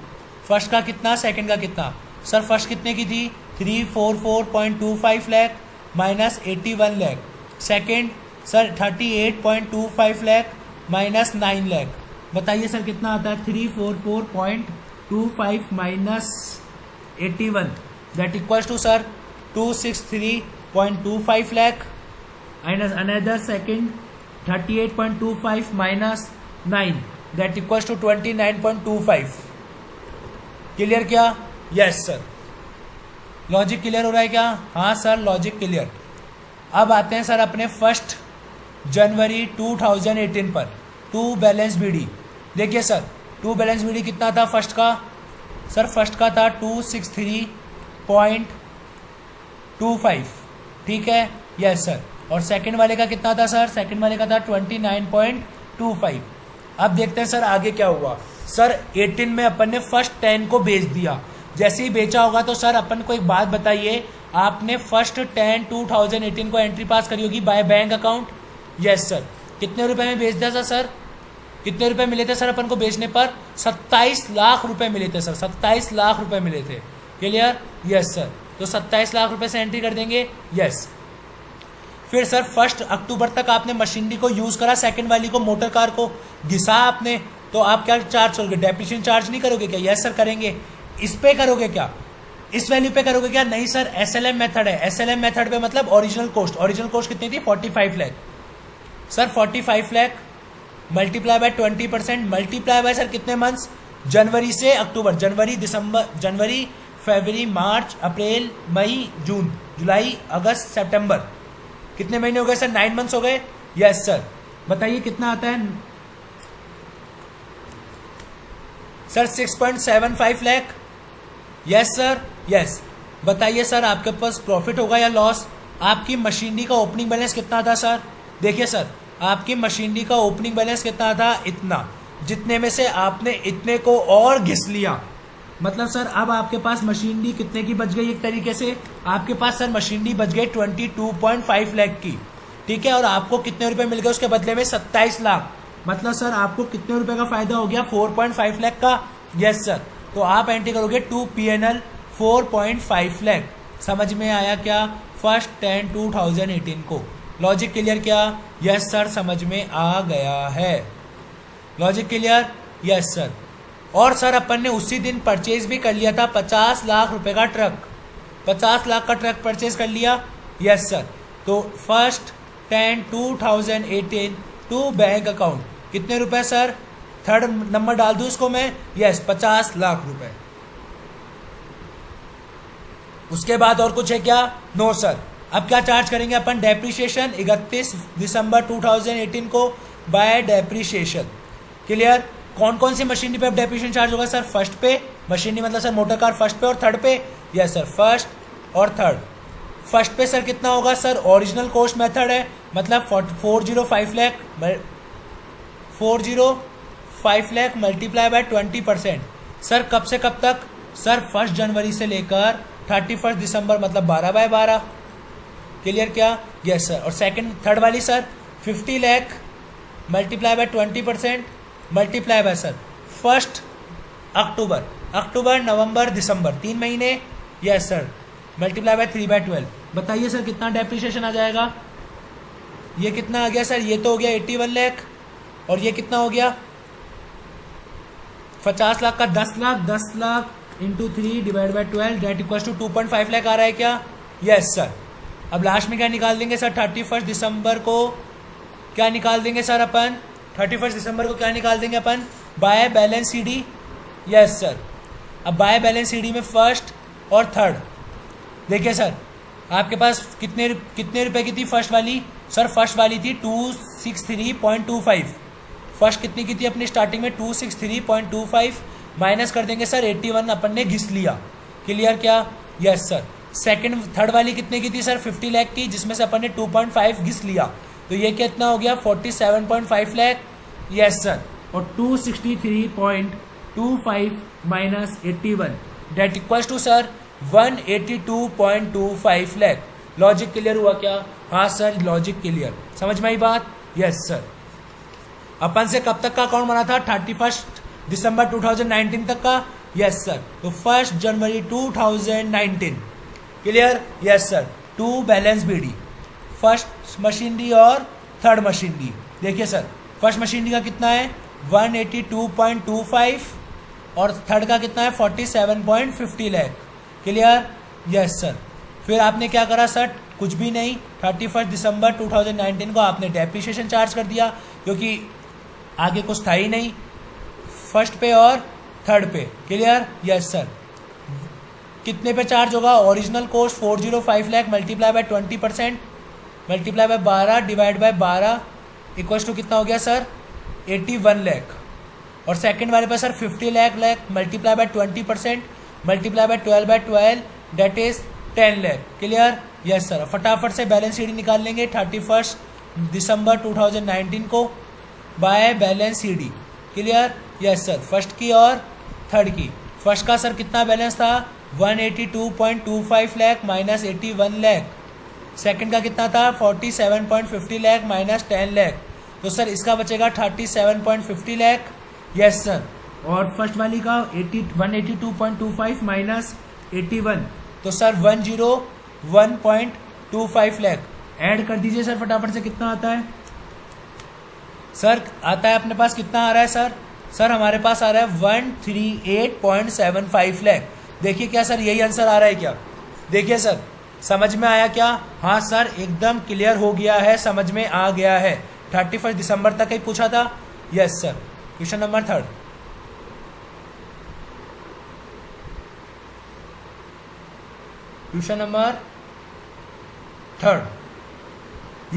फर्स्ट का कितना, सेकंड का कितना? सर फर्स्ट कितने की थी? 344.25 lakh minus 81 lakh. Second sir 38.25 lakh minus 9 lakh. बताइए सर कितना आता है? 344.25 minus 81 that equals to sir 263.25 lakh and another second 38.25 minus 9 that equals to 29.25। Clear क्या? Yes sir. लॉजिक क्लियर हो रहा है क्या? हाँ सर लॉजिक क्लियर। अब आते हैं सर अपने 1 जनवरी 2018 पर। टू बैलेंस बीडी देखिए सर, टू बैलेंस बीडी कितना था फर्स्ट का? सर फर्स्ट का था 263.25, ठीक है, यस सर। और सेकंड वाले का कितना था सर? सेकंड वाले का था 29.25। अब देखते हैं सर आगे क्या हुआ। सर 18 में अपन ने फर्स्ट 10 को बेच दिया। जैसे ही बेचा होगा तो सर अपन को एक बात बताइए, आपने फर्स्ट 10 2018 को एंट्री पास करी होगी by bank account. Yes sir. कितने रुपए में बेच दिया था सर? कितने रुपए मिले थे सर अपन को बेचने पर? 27 लाख रुपए मिले थे सर, 27 लाख रुपए मिले थे। क्लियर? Yes sir. तो 27 लाख रुपए से एंट्री कर देंगे। यस। फिर सर 1 अक्टूबर तक आपने मशीनरी को यूज करा, सेकंड वाली को मोटर कार को घिसा आपने, तो आप क्या चार्ज करोगे? डेप्रिसिएशन चार्ज नहीं करोगे क्या? यस सर करेंगे। इस पे करोगे क्या? इस वैल्यू पे करोगे क्या? नहीं सर, एसएलएम मेथड है। एसएलएम मेथड पे मतलब ओरिजिनल कॉस्ट। ओरिजिनल कॉस्ट कितनी थी? 45 lakh. Sir 45 lakh multiply by 20%, multiply bye sir कितने मंथ्स? जनवरी से अक्टूबर, जनवरी दिसंबर, जनवरी फरवरी मार्च अप्रैल मई जून जुलाई अगस्त सितंबर, कितने महीने हो गए सर? 9 मंथ्स हो गए। Yes sir. बताइए कितना आता है sir? 6.75 lakh. Yes sir. Yes. बताइए सर आपके पास प्रॉफिट होगा या लॉस? आपकी मशीनरी का ओपनिंग बैलेंस कितना था सर? देखिए सर, आपकी मशीनरी का ओपनिंग बैलेंस कितना था? इतना। जितने में से आपने इतने को और घिस लिया, मतलब सर अब आपके पास मशीनरी कितने की बच गई? एक तरीके से आपके पास सर मशीनरी बच गई 22.5 लाख की, ठीक है। और आपको कितने रुपए मिल गए उसके बदले में? 27 लाख। मतलब सर आपको कितने रुपए का फायदा हो गया? 4.5 लाख का। Yes sir. तो आप एंट्री करोगे टू पीएनएल 4.5 लाख। समझ में आया क्या? 1 10 2018 को। लॉजिक क्लियर क्या? यस सर समझ में आ गया है। Logic clear? Yes sir. और सर अपन ने उसी दिन परचेज भी कर लिया था 50 लाख रुपए का ट्रक। 50 लाख का ट्रक परचेज कर लिया। Yes sir. तो 1 10 2018 टू बैंक अकाउंट कितने रुपए सर? थर्ड नंबर डाल दूं इसको मैं? यस 50 लाख रुपए। उसके बाद और कुछ है क्या? No sir. अब क्या चार्ज करेंगे अपन? डेप्रिसिएशन 31 दिसंबर 2018 को बाय डेप्रिसिएशन। क्लियर? कौन कौन सी मशीनरी पे अब डेप्रिसिएशन चार्ज होगा सर? फर्स्ट पे मशीनरी मतलब सर मोटर कार फर्स्ट पे और थर्ड पे। यस सर, फर्स्ट और थर्ड। फर्स्ट पे सर कितना होगा सर? ओरिजिनल कॉस्ट मेथड है, मतलब 405 लाख मल्टीप्लाई बाय 20%। सर कब से कब तक सर? 1 जनवरी से लेकर 31 दिसंबर, मतलब 12/12। क्लियर क्या? Yes sir. और सेकंड थर्ड वाली sir 50 lakh multiply by 20% multiply bye sir 1 अक्टूबर, अक्टूबर नवंबर दिसंबर 3 महीने। Yes sir. Multiply by 3/12। बताइए सर कितना डेप्रिसिएशन आ जाएगा? ये कितना आ गया सर? ये तो हो गया 81 लाख। और ये कितना हो गया? 50 लाख का 10 lakh, 10 lakh into 3 divide by 12 that equal to 2.5 lakh आ रहा है क्या? Yes sir. अब लास्ट में क्या निकाल देंगे सर? 31 दिसंबर को क्या निकाल देंगे सर अपन? 31 दिसंबर को क्या निकाल देंगे अपन? By balance CD. Yes sir. अब बाय बैलेंस सीडी में फर्स्ट और थर्ड देखिए सर, आपके पास कितने रुपए की थी फर्स्ट वाली? सर फर्स्ट वाली थी 263.25। फर्स्ट कितनी की थी अपनी स्टार्टिंग में? 263.25 माइनस कर देंगे सर 81 अपन ने घिस लिया। क्लियर क्या? Yes sir. सेकंड थर्ड वाली कितने की थी सर? 50 लाख की, जिसमें से अपन ने 2.5 घिस लिया, तो ये कितना हो गया? 47.5 लाख। Yes sir. और 263.25 minus 81 that equals to sir 182.25 lakh. Logic clear हुआ क्या? हाँ सर लॉजिक क्लियर। समझ में आई बात? Yes sir. अपन से कब तक का अकाउंट बना था? 31 दिसंबर 2019 तक का। Yes sir. तो 1 जनवरी 2019। Clear? Yes sir. To balance BD, first machinery और थर्ड मशीनरी। देखिए सर फर्स्ट मशीनरी का कितना है 182.25 और थर्ड का कितना है 47.50 लाख। क्लियर? Yes sir. फिर आपने क्या करा सर? कुछ भी नहीं, 31 दिसंबर 2019 को आपने डेप्रिसिएशन चार्ज कर दिया क्योंकि आगे कुछ था ही नहीं फर्स्ट पे और थर्ड पे। क्लियर? Yes sir. कितने पे चार्ज होगा? Original cost 405 lakh multiply by 20% multiply by 12 divide by 12 equals to कितना हो गया सर 81 लाख। और सेकंड वाले पे sir 50 lakh multiply by 20% multiply by 12 by 12 that is 10 lakh. Clear? Yes sir. फटाफट से बैलेंस शीट निकाल लेंगे 31 दिसंबर 2019 को bye balance sheet. Clear? Yes sir. First की और थर्ड की। फर्स्ट का सर कितना बैलेंस था 182.25 लाख माइनस 81 लाख। सेकंड का कितना था 47.50 लाख माइनस 10 लाख। तो सर इसका बचेगा 37.50 लाख। Yes sir. और फर्स्ट वाली का 182.25 माइनस 81 तो सर 101.25 लाख। ऐड कर दीजिए सर फटाफट से कितना आता है सर? आता है अपने पास कितना आ रहा है सर? सर हमारे पास आ रहा है 138.75 लाख। देखिए क्या सर यही आंसर आ रहा है क्या? देखिए सर समझ में आया क्या? हाँ सर एकदम क्लियर हो गया है, समझ में आ गया है। 31 दिसंबर तक ही पूछा था। Yes sir. Question number third. Question number third.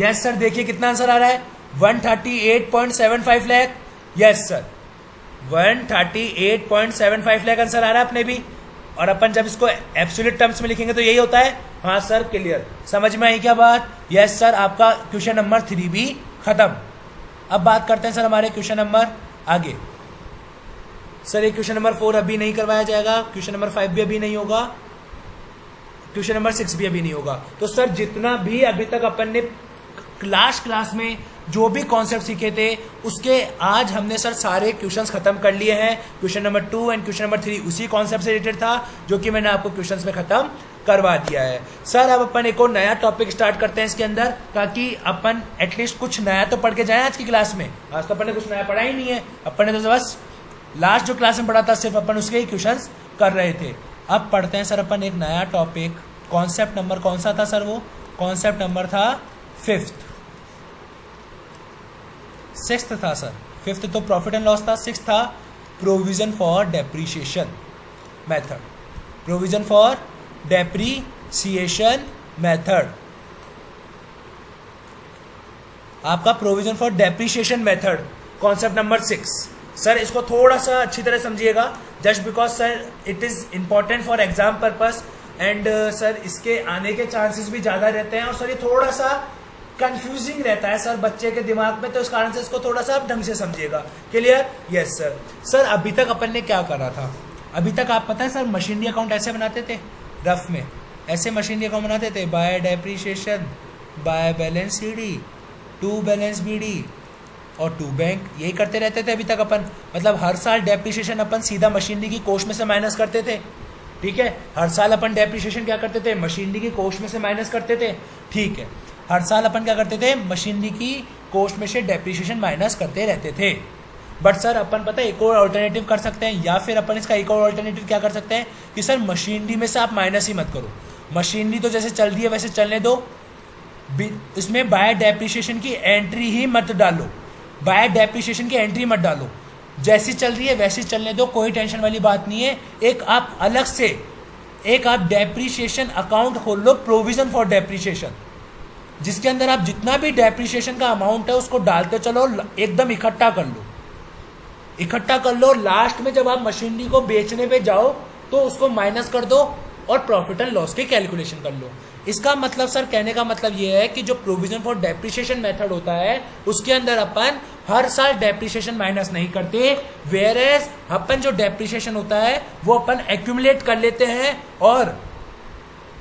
Yes sir. देखिए कितना आंसर आ रहा है 138.75 lakh. Yes sir 138.75 lakh answer आ रहा है अपने भी। और अपन जब इसको एब्सोल्यूट टर्म्स में लिखेंगे तो यही होता है। हाँ सर क्लियर। समझ में आई क्या बात? Yes sir. आपका क्वेश्चन नंबर 3 भी खत्म। अब बात करते हैं सर हमारे क्वेश्चन नंबर आगे। सर ये क्वेश्चन नंबर 4 अभी नहीं करवाया जाएगा, क्वेश्चन नंबर 5 भी अभी नहीं होगा, क्वेश्चन नंबर 6 भी अभी नहीं होगा। तो सर जितना भी अभी तक अपन ने क्लास में जो भी कॉन्सेप्ट सीखे थे उसके आज हमने सर सारे क्वेश्चंस खत्म कर लिए हैं। Question number 2 and question number 3 उसी कॉन्सेप्ट से रिलेटेड था जो कि मैंने आपको क्वेश्चंस में खत्म करवा दिया है। सर अब अपन एक और नया टॉपिक स्टार्ट करते हैं इसके अंदर ताकि अपन एटलीस्ट कुछ नया तो पढ़ के जाए आज की क्लास में। आज तो अपन ने कुछ नया पढ़ा ही नहीं है, अपन ने तो बस लास्ट जो क्लास में पढ़ा था सिर्फ अपन उसके ही क्वेश्चंस कर रहे थे। अब पढ़ते हैं सर अपन एक नया टॉपिक। कॉन्सेप्ट नंबर कौन सा था सर? वो कॉन्सेप्ट नंबर था 5th। 6th था सर। 5th तो प्रॉफिट एंड लॉस था। 6th था provision for depreciation method. Provision for depreciation method. आपका provision for depreciation method concept number 6। Sir इसको थोड़ा सा अच्छी तरह समझिएगा just because sir it is important for exam purpose and sir इसके आने के चांसेस भी ज्यादा रहते हैं और सर ये थोड़ा सा कंफ्यूजिंग रहता है सर बच्चे के दिमाग में, तो इस कारण से इसको थोड़ा सा आप ढंग से समझिएगा। क्लियर? Yes sir. सर अभी तक अपन ने क्या करा था? अभी तक आप पता है सर मशीनरी अकाउंट ऐसे बनाते थे रफ में, ऐसे मशीनरी अकाउंट बनाते थे by depreciation, by balance CD, to balance BD और टू बैंक, यही करते रहते थे अभी तक अपन। मतलब हर साल डेप्रीशिएशन अपन सीधा मशीनरी की कोस्ट में से माइनस करते थे। ठीक है, हर साल अपन डेप्रीशिएशन क्या करते थे? मशीनरी की कोस्ट में से माइनस करते थे। ठीक है, हर साल अपन क्या करते थे? मशीनरी की कोस्ट में से डेप्रीशिएशन माइनस करते रहते थे। बट सर अपन पता है एक और अल्टरनेटिव कर सकते हैं, या फिर अपन इसका एक और अल्टरनेटिव क्या कर सकते हैं कि सर मशीनरी में से आप माइनस ही मत करो, मशीनरी तो जैसे चल रही है वैसे चलने दो, इसमें बाय डेप्रीशिएशन की एंट्री ही मत डालो, बाय डेप्रीशिएशन की एंट्री मत डालो, जैसी चल रही है वैसी चलने दो, कोई टेंशन वाली बात नहीं है। एक आप अलग से एक आप डेप्रीशिएशन अकाउंट खोल लो, प्रोविजन फॉर डेप्रीशिएशन, जिसके अंदर आप जितना भी डेप्रीशिएशन का अमाउंट है उसको डालते चलो, एकदम इकट्ठा कर लो, इकट्ठा कर लो। लास्ट में जब आप मशीनरी को बेचने पे जाओ तो उसको माइनस कर दो और प्रॉफिट एंड लॉस की कैलकुलेशन कर लो। इसका मतलब सर कहने का मतलब ये है कि जो प्रोविजन फॉर डेप्रीशिएशन मेथड होता है उसके अंदर अपन हर साल डेप्रीशिएशन माइनस नहीं करते, वेयर एज अपन जो डेप्रीशिएशन होता है वो अपन एक्यूमुलेट कर लेते हैं। और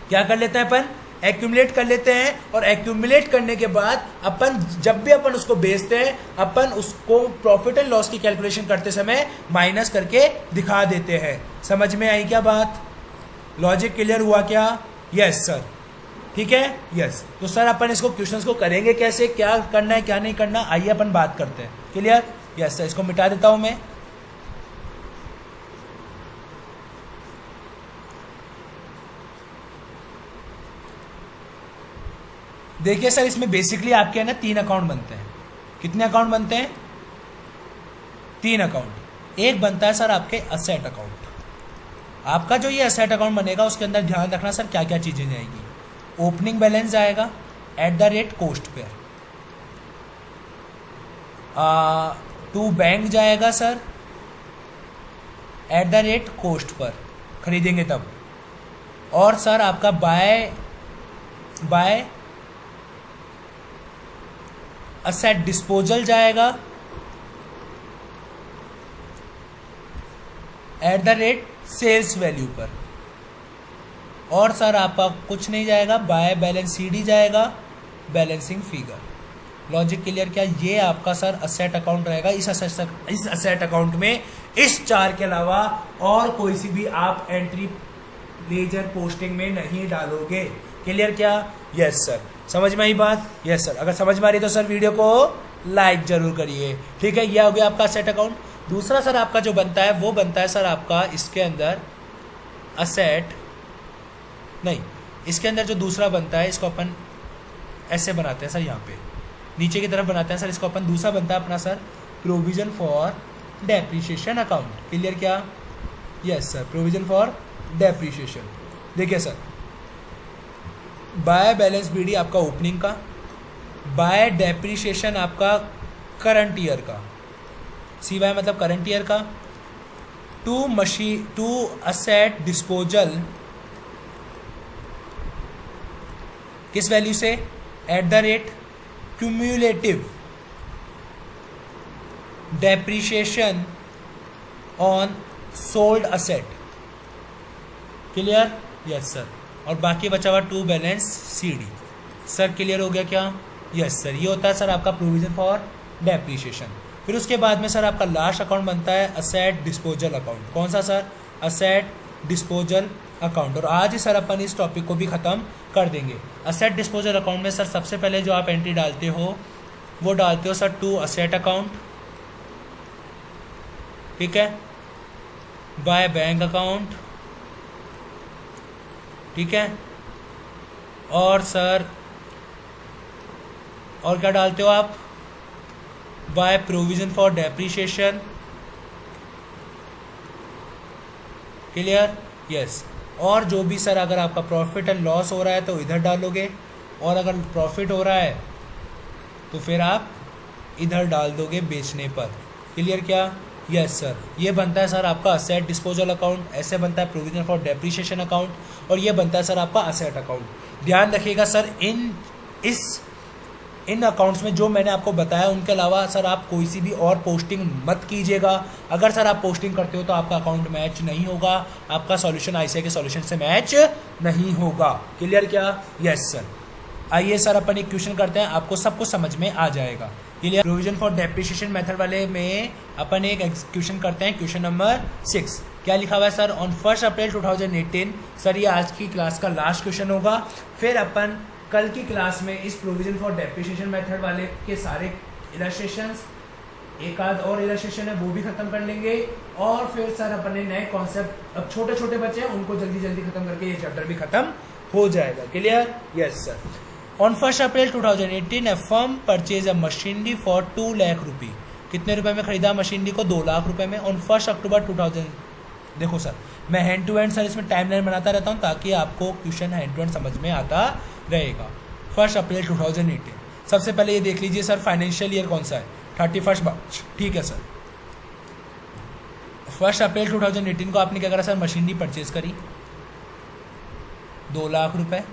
क्या कर लेते हैं? अपन एक्यूमुलेट कर लेते हैं, और एक्यूमुलेट करने के बाद अपन जब भी अपन उसको बेचते हैं अपन उसको प्रॉफिट एंड लॉस की कैलकुलेशन करते समय माइनस करके दिखा देते हैं। समझ में आई क्या बात? लॉजिक क्लियर हुआ क्या? Yes sir. ठीक है, यस। तो सर अपन इसको क्वेश्चंस को करेंगे कैसे, क्या करना है क्या नहीं करना, आइए अपन बात करते हैं। क्लियर? यस सर, इसको मिटा देता हूं मैं। देखिए सर, इसमें बेसिकली आपके है ना 3 अकाउंट बनते हैं। कितने अकाउंट बनते हैं? 3 अकाउंट। एक बनता है सर आपके असेट अकाउंट। आपका जो ये असेट अकाउंट बनेगा उसके अंदर ध्यान रखना सर क्या क्या चीजें जाएगी। ओपनिंग बैलेंस जाएगा एट द रेट कोस्ट पे, टू बैंक जाएगा sir at the rate cost पर, खरीदेंगे तब। और सर आपका बाय असेट डिस्पोजल जाएगा at the rate sales value पर। और सर आपका कुछ नहीं जाएगा, बाय बैलेंस सीडी जाएगा बैलेंसिंग फिगर। Logic clear? क्या ये आपका सर असेट अकाउंट रहेगा। इस असेट अकाउंट में इस 4 के अलावा और कोई सी भी आप एंट्री लेजर पोस्टिंग में नहीं डालोगे। क्लियर? क्या? Yes sir. समझ में आई बात? Yes sir. अगर समझ में आ रही तो सर वीडियो को लाइक जरूर करिए। ठीक है, यह हो गया आपका असेट अकाउंट। दूसरा सर आपका जो बनता है वो बनता है सर आपका इसके अंदर असेट नहीं, इसके अंदर जो दूसरा बनता है इसको अपन ऐसे बनाते हैं सर, यहाँ पे नीचे की तरफ बनाते हैं सर। इसको अपन दूसरा बनता है अपना sir provision for depreciation account. Clear? क्या? Yes sir, provision for depreciation. देखिए सर, बाय बैलेंस बीडी आपका ओपनिंग का, बाय डेप्रीशिएशन आपका करंट ईयर का, सीवाय मतलब करंट ईयर का, टू असेट डिस्पोजल किस वैल्यू से? At the rate cumulative depreciation on sold asset. Clear? Yes sir. और बाकी बचा हुआ to balance CD. Sir clear हो गया क्या? Yes sir. ये होता है सर आपका प्रोविजन फॉर डेप्रीशिएशन। फिर उसके बाद में सर आपका लास्ट अकाउंट बनता है असेट डिस्पोजल अकाउंट। कौन सा सर? Asset disposal account. और आज ही सर अपन इस टॉपिक को भी खत्म कर देंगे। असेट डिस्पोजल अकाउंट में सर सबसे पहले जो आप एंट्री डालते हो वो डालते हो सर टू असेट अकाउंट, ठीक है, बाय बैंक अकाउंट, ठीक है, और सर और क्या डालते हो आप? By provision for depreciation. Clear? Yes. और जो भी सर अगर आपका प्रॉफिट एंड लॉस हो रहा है तो इधर डालोगे, और अगर प्रॉफिट हो रहा है तो फिर आप इधर डाल दोगे बेचने पर। क्लियर? क्या? Yes sir. ये बनता है सर आपका असेट डिस्पोजल अकाउंट, ऐसे बनता है प्रोविजन फॉर डेप्रीशिएशन अकाउंट, और ये बनता है सर आपका असेट अकाउंट। ध्यान रखिएगा सर, इन अकाउंट्स में जो मैंने आपको बताया उनके अलावा सर आप कोई सी भी और पोस्टिंग मत कीजिएगा। अगर सर आप पोस्टिंग करते हो तो आपका अकाउंट मैच नहीं होगा, आपका सॉल्यूशन आईसीआई के सॉल्यूशन से मैच नहीं होगा। क्लियर? क्या? Yes sir. आइए सर अपन एक क्वेश्चन करते हैं, आपको सब कुछ समझ में आ जाएगा। Clear? Provision for depreciation method वाले में अपन एक क्वेश्चन करते हैं, क्वेश्चन नंबर 6। क्या लिखा हुआ है सर? On 1 April 2018। सर ये आज की क्लास का लास्ट क्वेश्चन होगा। फिर अपन कल की क्लास में इस प्रोविजन फॉर डेप्रीशिएशन मेथड वाले के सारे इलस्ट्रेशंस, एक आध और इलस्ट्रेशन है वो भी खत्म कर लेंगे, और फिर सर अपने नए कॉन्सेप्ट, अब छोटे छोटे बच्चे हैं उनको जल्दी जल्दी खत्म करके ये चैप्टर भी खत्म हो जाएगा। Clear? Yes sir. On 1 April 2018 a firm purchase a machinery for 2 lakh rupee. कितने रुपए में खरीदा मशीनरी को? 2 लाख रुपए में। ऑन 1 अक्टूबर 2000। देखो सर, मैं हैंड टू हैंड सर इसमें टाइमलाइन बनाता रहता हूँ ताकि आपको क्वेश्चन हैंड टू हैंड समझ में आता रहेगा। 1 अप्रैल 2018। सबसे पहले ये देख लीजिए सर फाइनेंशियल ईयर कौन सा है? 31 मार्च। ठीक है सर। 1 अप्रैल 2018 को आपने क्या करा सर? मशीनरी परचेज करी 2 लाख रुपए।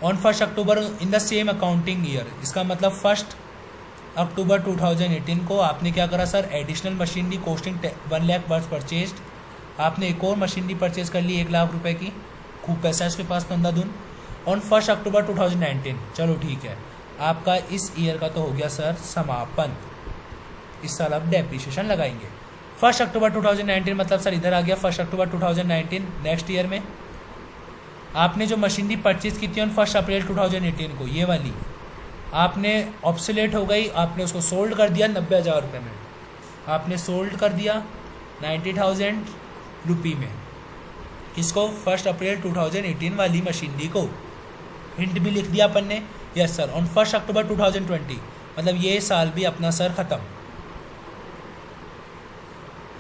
On 1 October in the same accounting year, इसका मतलब 1 अक्टूबर 2018 को आपने क्या करा sir? Additional machinery costing 1 lakh worth purchase. आपने एक और मशीनरी परचेज कर ली 1 लाख रुपए की। खूब पैसा है उसके पास, 15 दिन। ऑन 1 अक्टूबर 2019। चलो ठीक है, आपका इस ईयर का तो हो गया सर समापन। इस साल आप डेप्रीशिएशन लगाएंगे। 1 अक्टूबर 2019 मतलब सर इधर आ गया 1 अक्टूबर 2019। नेक्स्ट ईयर में आपने जो मशीनरी परचेज की थी ऑन 1 अप्रैल 2018 को, ये वाली आपने ऑब्सोलेट हो गई, आपने उसको सोल्ड कर दिया 90,000 रुपये में, आपने सोल्ड कर दिया 90,000 रुपये में। इसको 1 अप्रैल 2018 वाली मशीनरी को। हिंट भी लिख दिया अपन ने, यस सर। ऑन 1 अक्टूबर 2020, मतलब ये साल भी अपना सर ख़त्म।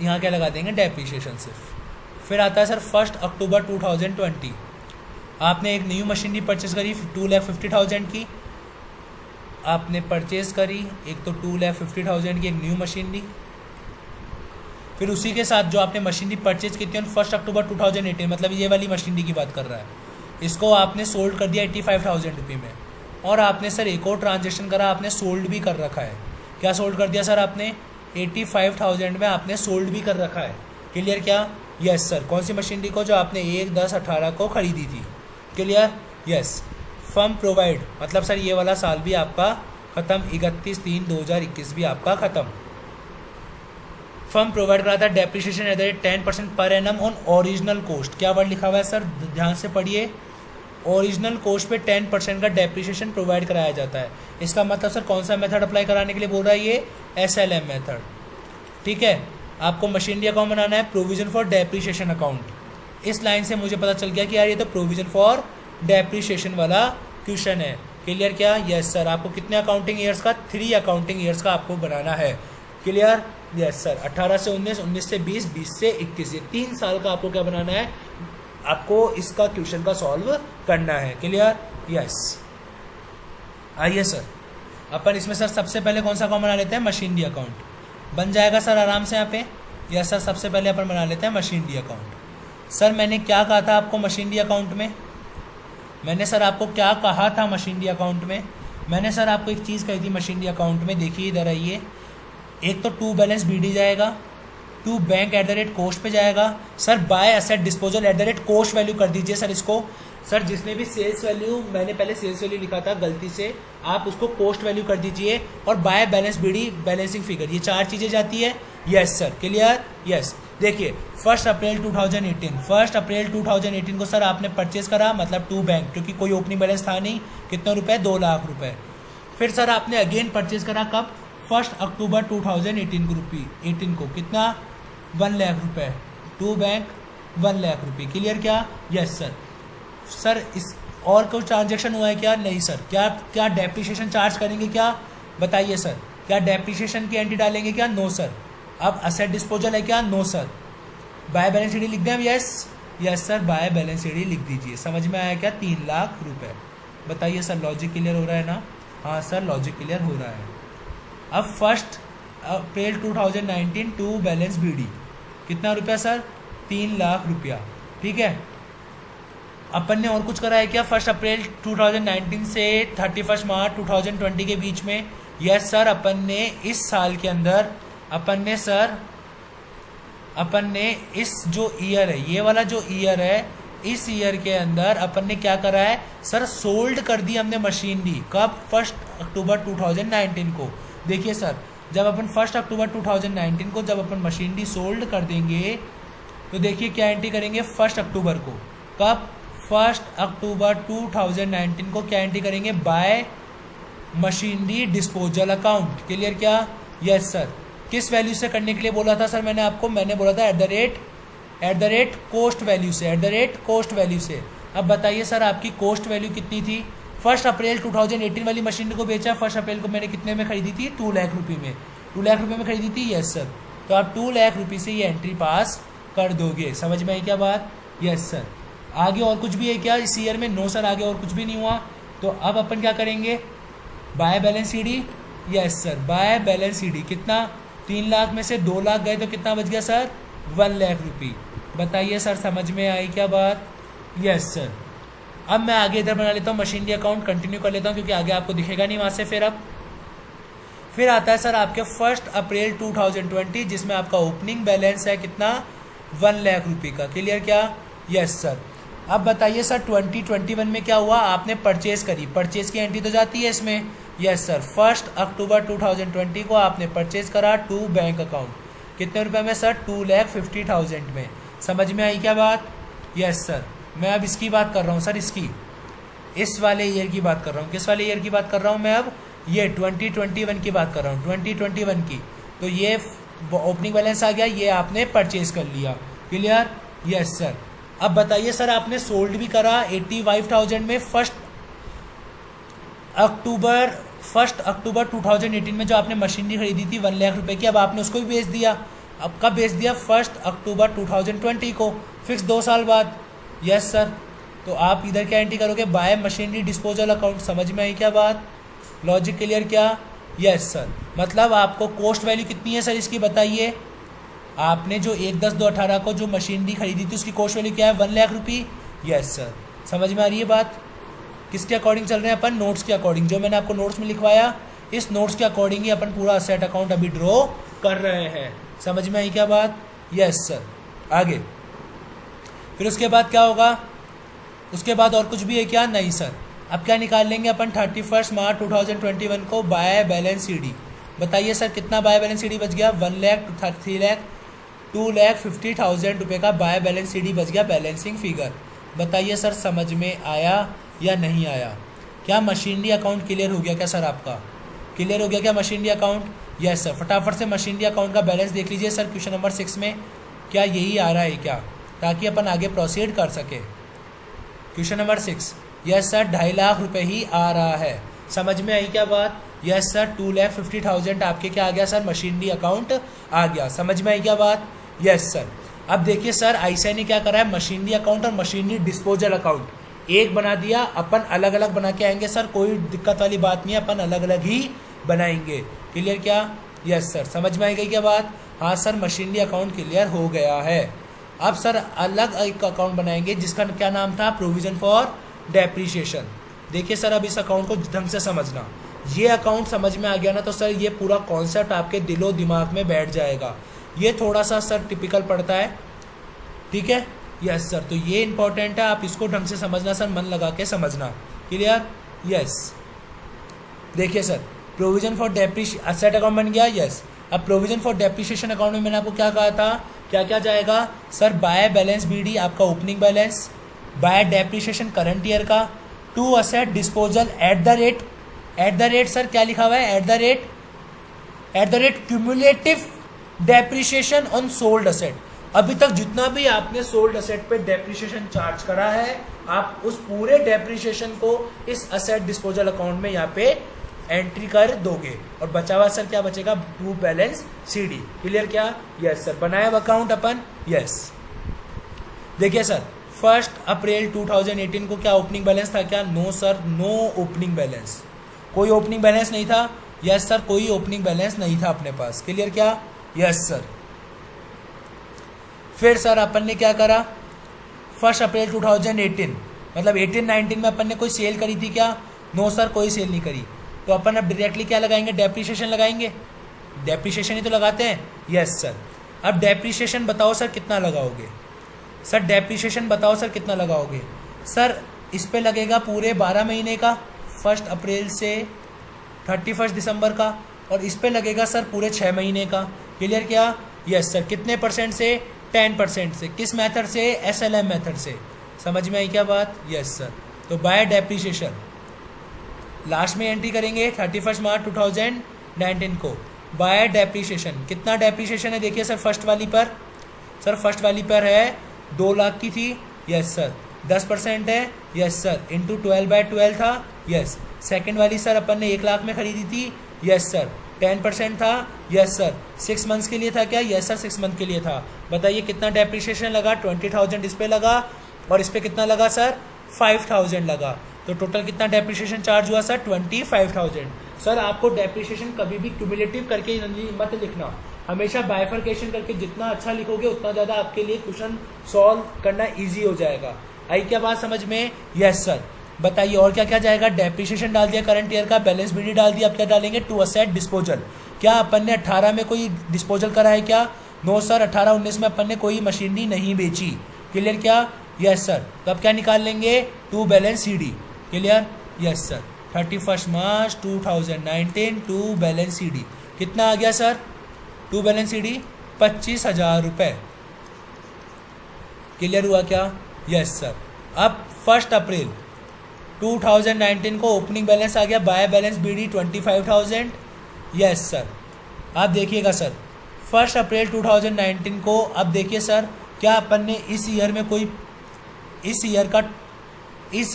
यहाँ क्या लगा देंगे, डेप्रिसिएशन सिर्फ। फिर आता है सर 1 अक्टूबर 2020, आपने एक न्यू मशीनरी परचेज करी 2,50,000 की, आपने परचेज करी एक तो 2,50,000 की एक न्यू मशीनरी। फिर उसी के साथ जो आपने मशीनरी परचेज की थी ऑन 1 अक्टूबर 2018, मतलब ये वाली मशीनरी की बात कर रहा है, इसको आपने सोल्ड कर दिया 85,000 रुपये में। और आपने सर एक और ट्रांजेक्शन करा, आपने सोल्ड भी कर रखा है। क्या सोल्ड कर दिया सर आपने, 85,000 में आपने सोल्ड भी कर रखा है। क्लियर क्या, यस सर। कौन सी मशीनरी को, जो आपने 1/10/18 को खरीदी थी। Clear, yes. फर्म प्रोवाइड, मतलब सर ये वाला साल भी आपका ख़त्म, 31/3/2021 भी आपका ख़त्म। फर्म प्रोवाइड करा था डेप्रिसिएशन एट द रेट 10% पर एनम ऑन ओरिजिनल कोस्ट। क्या वर्ड लिखा हुआ है सर, ध्यान से पढ़िए। ओरिजिनल कोस्ट पे 10% का डेप्रिसिएशन प्रोवाइड कराया जाता है। इसका मतलब सर कौन सा मेथड अप्लाई कराने के लिए बोल रहा है, ये SLM मेथड। ठीक है, आपको मशीनरी अकाउंट बनाना है, प्रोविजन फॉर डेप्रिसिएशन अकाउंट। इस लाइन से मुझे पता चल गया कि यार ये तो प्रोविजन फॉर डेप्रिसिएशन वाला क्वेश्चन है। क्लियर क्या, यस सर। आपको कितने अकाउंटिंग ईयर्स का, 3 अकाउंटिंग ईयर्स का आपको बनाना है। Clear, yes sir. 18 से 19, 19 से 20, 20 से 21, ये 3 साल का आपको क्या बनाना है, आपको इसका क्वेश्चन का सॉल्व करना है। Clear, yes. आइए सर, अपन इसमें सर सबसे पहले कौन सा अकाउंट बना लेते हैं, मशीनरी अकाउंट बन जाएगा सर आराम से यहाँ पे। यस सर, सबसे पहले अपन बना लेते हैं मशीनरी अकाउंट। सर मैंने क्या कहा था आपको मशीनरी अकाउंट में, मैंने सर आपको क्या कहा था मशीनरी अकाउंट में, मैंने सर आपको एक चीज़ कही थी मशीनरी अकाउंट में। देखिए इधर आइए, एक तो टू बैलेंस BD जाएगा, to bank at the rate cost पे जाएगा। Sir by asset disposal at the rate cost value कर दीजिए सर इसको। सर जिसने भी सेल्स वैल्यू, मैंने पहले सेल्स वैल्यू लिखा था गलती से, आप उसको कोस्ट वैल्यू कर दीजिए। और by balance BD balancing figure, ये 4 चीज़ें जाती है। Yes sir, clear, yes. देखिए 1 अप्रैल 2018, 1 अप्रैल 2018 को सर आपने परचेज करा, मतलब टू बैंक, क्योंकि कोई ओपनिंग बैलेंस था नहीं। कितने रुपए, 2 लाख रुपए। फिर सर आपने अगेन परचेज करा कब, 1 अक्टूबर 2018 को कितना, 1 लाख रुपए। टू बैंक 1 लाख रुपए। क्लियर क्या, यस सर। सर इस और कोई ट्रांजेक्शन हुआ है क्या, नहीं सर। क्या क्या डेप्रिसिएशन चार्ज करेंगे क्या, बताइए सर। क्या डेप्रिसिएशन की एंट्री डालेंगे क्या, नो सर। अब असेट डिस्पोजल है क्या, no sir. By balance sheet लिख दें हम, yes yes sir, by balance sheet लिख दीजिए। समझ में आया क्या, 3 लाख रुपए। बताइए सर, लॉजिक क्लियर हो रहा है ना, हाँ सर लॉजिक क्लियर हो रहा है। अब 1 अप्रैल 2019 टू बैलेंस BD कितना रुपया सर, 3 लाख रुपया। ठीक है, अपन ने और कुछ करा है क्या 1 अप्रैल 2019 से 31 मार्च 2020 के बीच में। यस सर, अपन ने इस साल के अंदर अपन ने इस जो ईयर है, ये वाला जो ईयर है, इस ईयर के अंदर अपन ने क्या करा है सर, सोल्ड कर दी हमने मशीनरी। कब, 1 अक्टूबर 2019 को। देखिए सर, जब अपन 1 अक्टूबर 2019 को जब अपन मशीनरी सोल्ड कर देंगे तो देखिए क्या एंट्री करेंगे 1 अक्टूबर को। कब, 1 अक्टूबर 2019 को क्या एंट्री करेंगे, bye machinery disposal account. Clear क्या, यस सर। किस वैल्यू से करने के लिए बोला था सर मैंने आपको, मैंने बोला था at the rate cost value से, at the rate cost value से। अब बताइए सर आपकी कोस्ट वैल्यू कितनी थी। 1 अप्रैल 2018 वाली मशीनरी को बेचा, 1 अप्रैल को मैंने कितने में खरीदी थी, 2 लाख रुपये में। 2 लाख रुपये में खरीदी थी, यस सर। तो आप 2 लाख रुपये से ये एंट्री पास कर दोगे। समझ में आई क्या बात, यस सर। आगे और कुछ भी है क्या इस ईयर में, नो सर, आगे और कुछ भी नहीं हुआ। तो अब अपन क्या करेंगे, by balance CD, yes sir, by balance CD कितना, 3 लाख में से 2 लाख गए तो कितना बच गया सर, 1 लाख रुपये। बताइए सर समझ में आई क्या बात, यस सर। अब मैं आगे इधर बना लेता हूँ मशीनरी अकाउंट, कंटिन्यू कर लेता हूँ क्योंकि आगे आपको दिखेगा नहीं वहाँ से। फिर आता है सर आपके 1 अप्रैल 2020 जिसमें आपका ओपनिंग बैलेंस है कितना, 1 लाख रुपये का। क्लियर क्या, यस सर। अब बताइए सर 2021 में क्या हुआ, आपने परचेज करी, परचेज की एंट्री तो जाती है इसमें, यस सर। 1 अक्टूबर 2020 को आपने परचेज करा टू बैंक अकाउंट, कितने रुपए में सर, 2,50,000 में। समझ में आई क्या बात, यस सर। मैं अब इसकी बात कर रहा हूँ सर, इसकी इस वाले ईयर की बात कर रहा हूँ। किस वाले ईयर की बात कर रहा हूँ मैं अब? ये 2021 की बात कर रहा हूँ, 2021 की। तो ये ओपनिंग बैलेंस आ गया, ये आपने परचेज कर लिया। क्लियर? Yes sir. अब बताइए सर, आपने सोल्ड भी करा 85,000 में फर्स्ट अक्टूबर 2018 में, जो आपने मशीनरी खरीदी थी 1 लाख रुपए की, अब आपने उसको भी बेच दिया। अब कब बेच दिया? 1 अक्टूबर 2020 को, फिक्स 2 साल बाद। Yes sir. तो आप इधर क्या एंट्री करोगे? Bye machinery disposal account. समझ में आई क्या बात? लॉजिक क्लियर क्या? Yes sir. मतलब आपको कॉस्ट वैल्यू कितनी है सर इसकी बताइए? आपने जो 1/10/2018 को जो मशीनरी खरीदी थी उसकी कॉस्ट वैल्यू क्या है? 1 लाख रुपये। Yes sir. समझ में आ रही है बात? किसके अकॉर्डिंग चल रहे हैं अपन? नोट्स के अकॉर्डिंग। जो मैंने आपको नोट्स में लिखवाया, इस नोट्स के अकॉर्डिंग ही अपन पूरा असेट अकाउंट अभी ड्रॉ कर रहे हैं। समझ में आई क्या बात? Yes sir. आगे फिर उसके बाद क्या होगा? उसके बाद और कुछ भी है क्या? नहीं सर। अब क्या निकाल लेंगे अपन? 31 मार्च 2021 को बाय बैलेंस सीडी। बताइए सर कितना बाय बैलेंस सीडी बच गया? 1 लाख 3 लाख 2,50,000 रुपये का बाय बैलेंस सीडी बच गया, बैलेंसिंग फिगर। बताइए सर समझ में आया या नहीं आया? क्या मशीनरी अकाउंट क्लियर हो गया क्या सर? आपका क्लियर हो गया क्या मशीनरी अकाउंट? Yes sir. फटाफट से मशीनरी अकाउंट का बैलेंस देख लीजिए सर, क्वेश्चन नंबर 6 में क्या यही आ रहा है क्या, ताकि अपन आगे प्रोसीड कर सके। Question number 6, yes sir 2.5 lakh रुपए ही आ रहा है। समझ में आई क्या बात? यस सर 2,50,000 आपके क्या आ गया सर? मशीनरी अकाउंट आ गया। समझ में आई क्या बात? Yes sir. अब देखिए सर, आईसीआई ने क्या करा है? मशीनरी अकाउंट और मशीनरी डिस्पोजल अकाउंट एक बना दिया। अपन अलग अलग बना के आएंगे सर, कोई दिक्कत वाली बात नहीं है, अपन अलग अलग ही बनाएंगे। क्लियर क्या? Yes sir. समझ में आई गई क्या बात? हाँ सर, मशीनरी अकाउंट क्लियर हो गया है। अब सर अलग एक अकाउंट बनाएंगे जिसका क्या नाम था? Provision for depreciation. देखिए सर, अब इस अकाउंट को ढंग से समझना। ये अकाउंट समझ में आ गया ना, तो सर ये पूरा कॉन्सेप्ट आपके दिलो दिमाग में बैठ जाएगा। ये थोड़ा सा सर टिपिकल पड़ता है, ठीक है? Yes sir. तो ये इंपॉर्टेंट है, आप इसको ढंग से समझना सर, मन लगा के समझना। क्लियर? यस। देखिए sir, provision for depreciation asset account बन गया। यस। अब प्रोविजन फॉर डेप्रीशिएशन अकाउंट में मैंने आपको क्या कहा था? क्या क्या जाएगा सर? बाय बैलेंस बीडी आपका opening balance, by depreciation current year का, to asset disposal at the rate sir क्या लिखा हुआ है? At the rate cumulative depreciation on sold asset. अभी तक जितना भी आपने सोल्ड असेट पे डेप्रीशिएशन चार्ज करा है, आप उस पूरे डेप्रीशिएशन को इस असेट डिस्पोजल अकाउंट में यहाँ पे एंट्री कर दोगे, और बचा हुआ सर क्या बचेगा? To balance CD. क्लियर क्या? Yes sir. बनाया अकाउंट अपन। यस। देखिए सर, 1 अप्रैल 2018 को क्या ओपनिंग बैलेंस था क्या? No sir, no opening balance. कोई ओपनिंग बैलेंस नहीं था। यस सर, कोई ओपनिंग बैलेंस नहीं था अपने पास। क्लियर क्या? Yes sir. फिर सर अपन ने क्या करा? 1 अप्रैल 2018 मतलब 18-19 में अपन ने कोई सेल करी थी क्या? नो सर, कोई सेल नहीं करी। तो अपन अब डायरेक्टली क्या लगाएंगे? डेप्रीशिएशन लगाएंगे। डेप्रीशिएशन ही तो लगाते हैं। Yes sir. अब डेप्रीशिएशन बताओ सर कितना लगाओगे? सर डेप्रीशिएशन बताओ सर कितना लगाओगे? सर इस पे लगेगा पूरे 12 महीने का, 1 अप्रैल से 31 दिसंबर का, और इस पे लगेगा सर पूरे 6 महीने का। क्लियर क्या? Yes sir. कितने परसेंट से? 10% से। किस मेथड से? SLM मेथड से। समझ में आई क्या बात? Yes sir. तो बाय डेप्रीशिएशन लास्ट में एंट्री करेंगे 31 मार्च 2019 को। बाय डेप्रीशिएशन कितना डेप्रीशिएशन है? देखिए सर, फर्स्ट वाली पर है 2 लाख की थी। Yes sir. 10% है। Yes sir. इंटू 12/12 था। यस। सेकेंड वाली सर अपन ने 1 लाख में खरीदी थी। Yes sir. 10% था। Yes sir. 6 मंथ्स के लिए था क्या? यस सर, 6 मंथ के लिए था। बताइए कितना डेप्रीशिएशन लगा? 20,000 इस पे लगा, और इस पे कितना लगा सर? 5,000 लगा। तो टोटल कितना डेप्रीशिएशन चार्ज हुआ सर? 25,000। सर आपको डेप्रीशिएशन कभी भी क्यूमुलेटिव करके मत लिखना, हमेशा बाइफरकेशन करके जितना अच्छा लिखोगे उतना ज़्यादा आपके लिए क्वेश्चन सॉल्व करना ईजी हो जाएगा। आई क्या बात समझ में? Yes sir. बताइए और क्या क्या जाएगा? डेप्रीशिएशन डाल दिया करंट ईयर का, बैलेंस बीडी डाल दिया। अब क्या डालेंगे? To asset disposal. क्या अपन ने 18 में कोई डिस्पोजल करा है क्या? No sir. 18-19 में अपन ने कोई मशीनरी नहीं बेची। क्लियर क्या? Yes sir. तो अब क्या निकाल लेंगे? To balance CD. Clear? Yes sir. 31 मार्च 2019 टू बैलेंस सीडी कितना आ गया सर? टू बैलेंस सीडी 25,000 रुपये। क्लियर हुआ क्या? Yes sir. अब 1 अप्रैल 2019 को ओपनिंग बैलेंस आ गया, by balance BD 25,000। Yes sir, आप देखिएगा सर 1 अप्रैल 2019 को, अब देखिए सर क्या अपन ने इस ईयर में कोई इस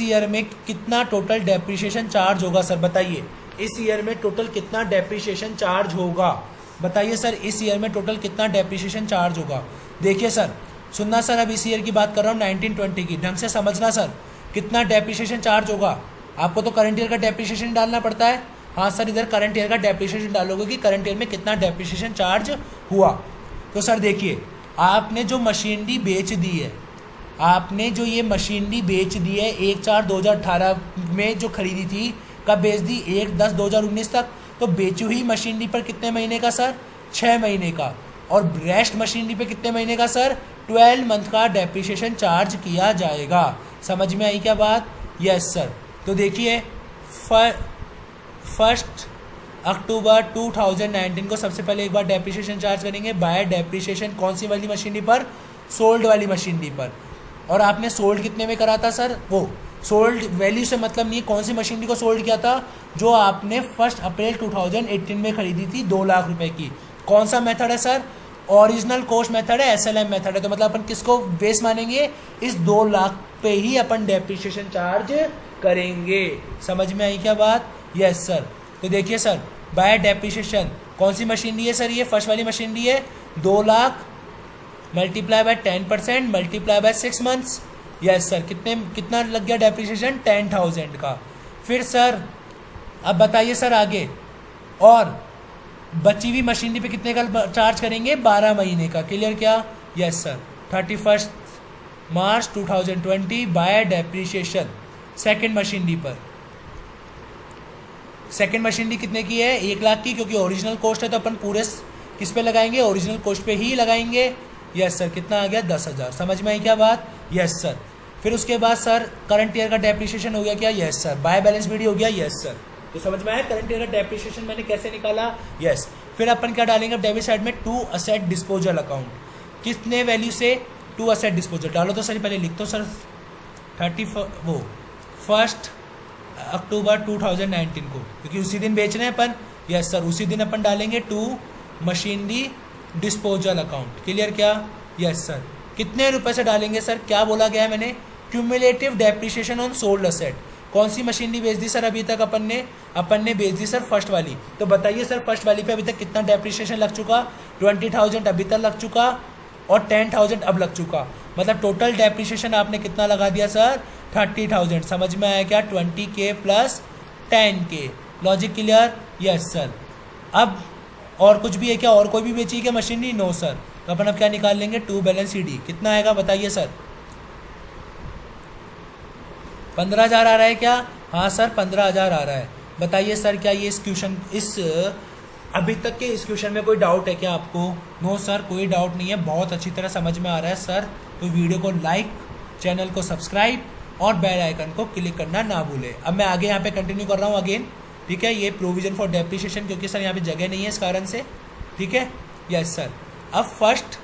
ईयर में कितना टोटल डेप्रिसिएशन चार्ज होगा सर, बताइए इस ईयर में टोटल कितना डेप्रिसिएशन चार्ज होगा, बताइए सर इस ईयर में टोटल कितना डेप्रिसिएशन चार्ज होगा। देखिए सर, सुनना सर, अब इस ईयर की बात कर रहा हूँ 1920 की, ढंग से समझना सर कितना डेप्रिसिएशन चार्ज होगा। आपको तो करंट ईयर का डेप्रिसिएशन डालना पड़ता है। हाँ सर, इधर करंट ईयर का डेप्रिसिएशन डालोगे कि करंट ईयर में कितना डेप्रिसिएशन चार्ज हुआ। तो सर देखिए, आपने जो मशीनरी बेच दी है, आपने जो ये मशीनरी बेच दी है 1/4/2018 में जो खरीदी थी, कब बेच दी, 1/10/2019 तक, तो बेची हुई मशीनरी पर कितने महीने का सर, 6 महीने का, और रेस्ट मशीनरी पे कितने महीने का सर, 12 मंथ का डेप्रिसिएशन चार्ज किया जाएगा। समझ में आई क्या बात? Yes sir. तो देखिए 1 अक्टूबर 2019 को सबसे पहले एक बार डेप्रिसिएशन चार्ज करेंगे, बाय डेप्रिसिएशन कौन सी वाली मशीनरी पर, सोल्ड वाली मशीनरी पर। और आपने सोल्ड कितने में करा था सर, वो सोल्ड वैल्यू से मतलब नहीं, कौन सी मशीनरी को सोल्ड किया था, जो आपने 1 अप्रैल 2018 में खरीदी थी 2 लाख रुपए की। कौन सा मेथड है सर, ओरिजिनल कॉस्ट मेथड है, SLM मेथड है। तो मतलब अपन किसको बेस मानेंगे, इस 2 लाख पे ही अपन डेप्रिसिएशन चार्ज करेंगे। समझ में आई क्या बात? Yes sir. तो देखिए सर, बाय डेप्रिसिएशन कौन सी मशीनरी है सर, ये फर्स्ट वाली मशीनरी है, 2 lakh multiply by 10% multiply bye 6 months. Yes sir, कितना लग गया डेप्रिसिएशन, 10,000 का। फिर सर अब बताइए सर आगे, और बची हुई मशीनरी पे कितने का चार्ज करेंगे, 12 महीने का। क्लियर क्या? Yes sir. 31 मार्च 2020 बाय डेप्रिसिएशन सेकेंड मशीनरी पर, सेकेंड मशीनरी कितने की है, 1 लाख की, क्योंकि ओरिजिनल कॉस्ट है तो अपन पूरे किस पे लगाएंगे, ओरिजिनल कॉस्ट पे ही लगाएंगे। यस सर, कितना आ गया, 10,000। समझ में आई क्या बात? Yes sir. फिर उसके बाद सर करंट ईयर का डेप्रिसिएशन हो गया क्या, yes sir. By balance BD हो गया, यस सर। तो समझ में आया करंट ईयर का डेप्रिसिएशन मैंने कैसे निकाला, यस। फिर अपन क्या डालेंगे डेबिट साइड में, टू असेट डिस्पोजल अकाउंट, कितने वैल्यू से, टू असेट डिस्पोजल डालो। तो सर पहले लिख दो सर 1 अक्टूबर 2019 को, क्योंकि उसी दिन बेच रहे हैं अपन। यस सर, उसी दिन अपन डालेंगे to machinery disposal account. Clear क्या? Yes sir. कितने रुपए से डालेंगे सर, क्या बोला गया है मैंने, cumulative depreciation on sold asset. कौन सी मशीनरी बेच दी सर अभी तक अपन ने बेच दी सर फर्स्ट वाली। तो बताइए सर फर्स्ट वाली पे अभी तक कितना डेप्रिसिएशन लग चुका, 20,000 अभी तक लग चुका, और 10,000 अब लग चुका। मतलब टोटल डेप्रिसिएशन आपने कितना लगा दिया सर, 30,000। समझ में आया क्या, 20K plus 10K। Logic clear? Yes sir. अब और कुछ भी है क्या, और कोई भी बेची है क्या मशीनरी, नो सर। तो अपन अब क्या निकाल लेंगे, टू बैलेंस CD कितना आएगा बताइए सर, 15,000 आ रहा है क्या? हाँ सर 15,000 आ रहा है। बताइए सर क्या ये इस अभी तक के इस क्वेश्चन में कोई डाउट है क्या आपको? नो सर, कोई डाउट नहीं है, बहुत अच्छी तरह समझ में आ रहा है सर। तो वीडियो को लाइक, चैनल को सब्सक्राइब और बेल आइकन को क्लिक करना ना भूले। अब मैं आगे यहाँ पे कंटिन्यू कर रहा हूँ अगेन, ठीक है। ये प्रोविजन फॉर डेप्रिसिएशन, क्योंकि सर यहाँ पे जगह नहीं है इस कारण से, ठीक है। Yes sir. अब 1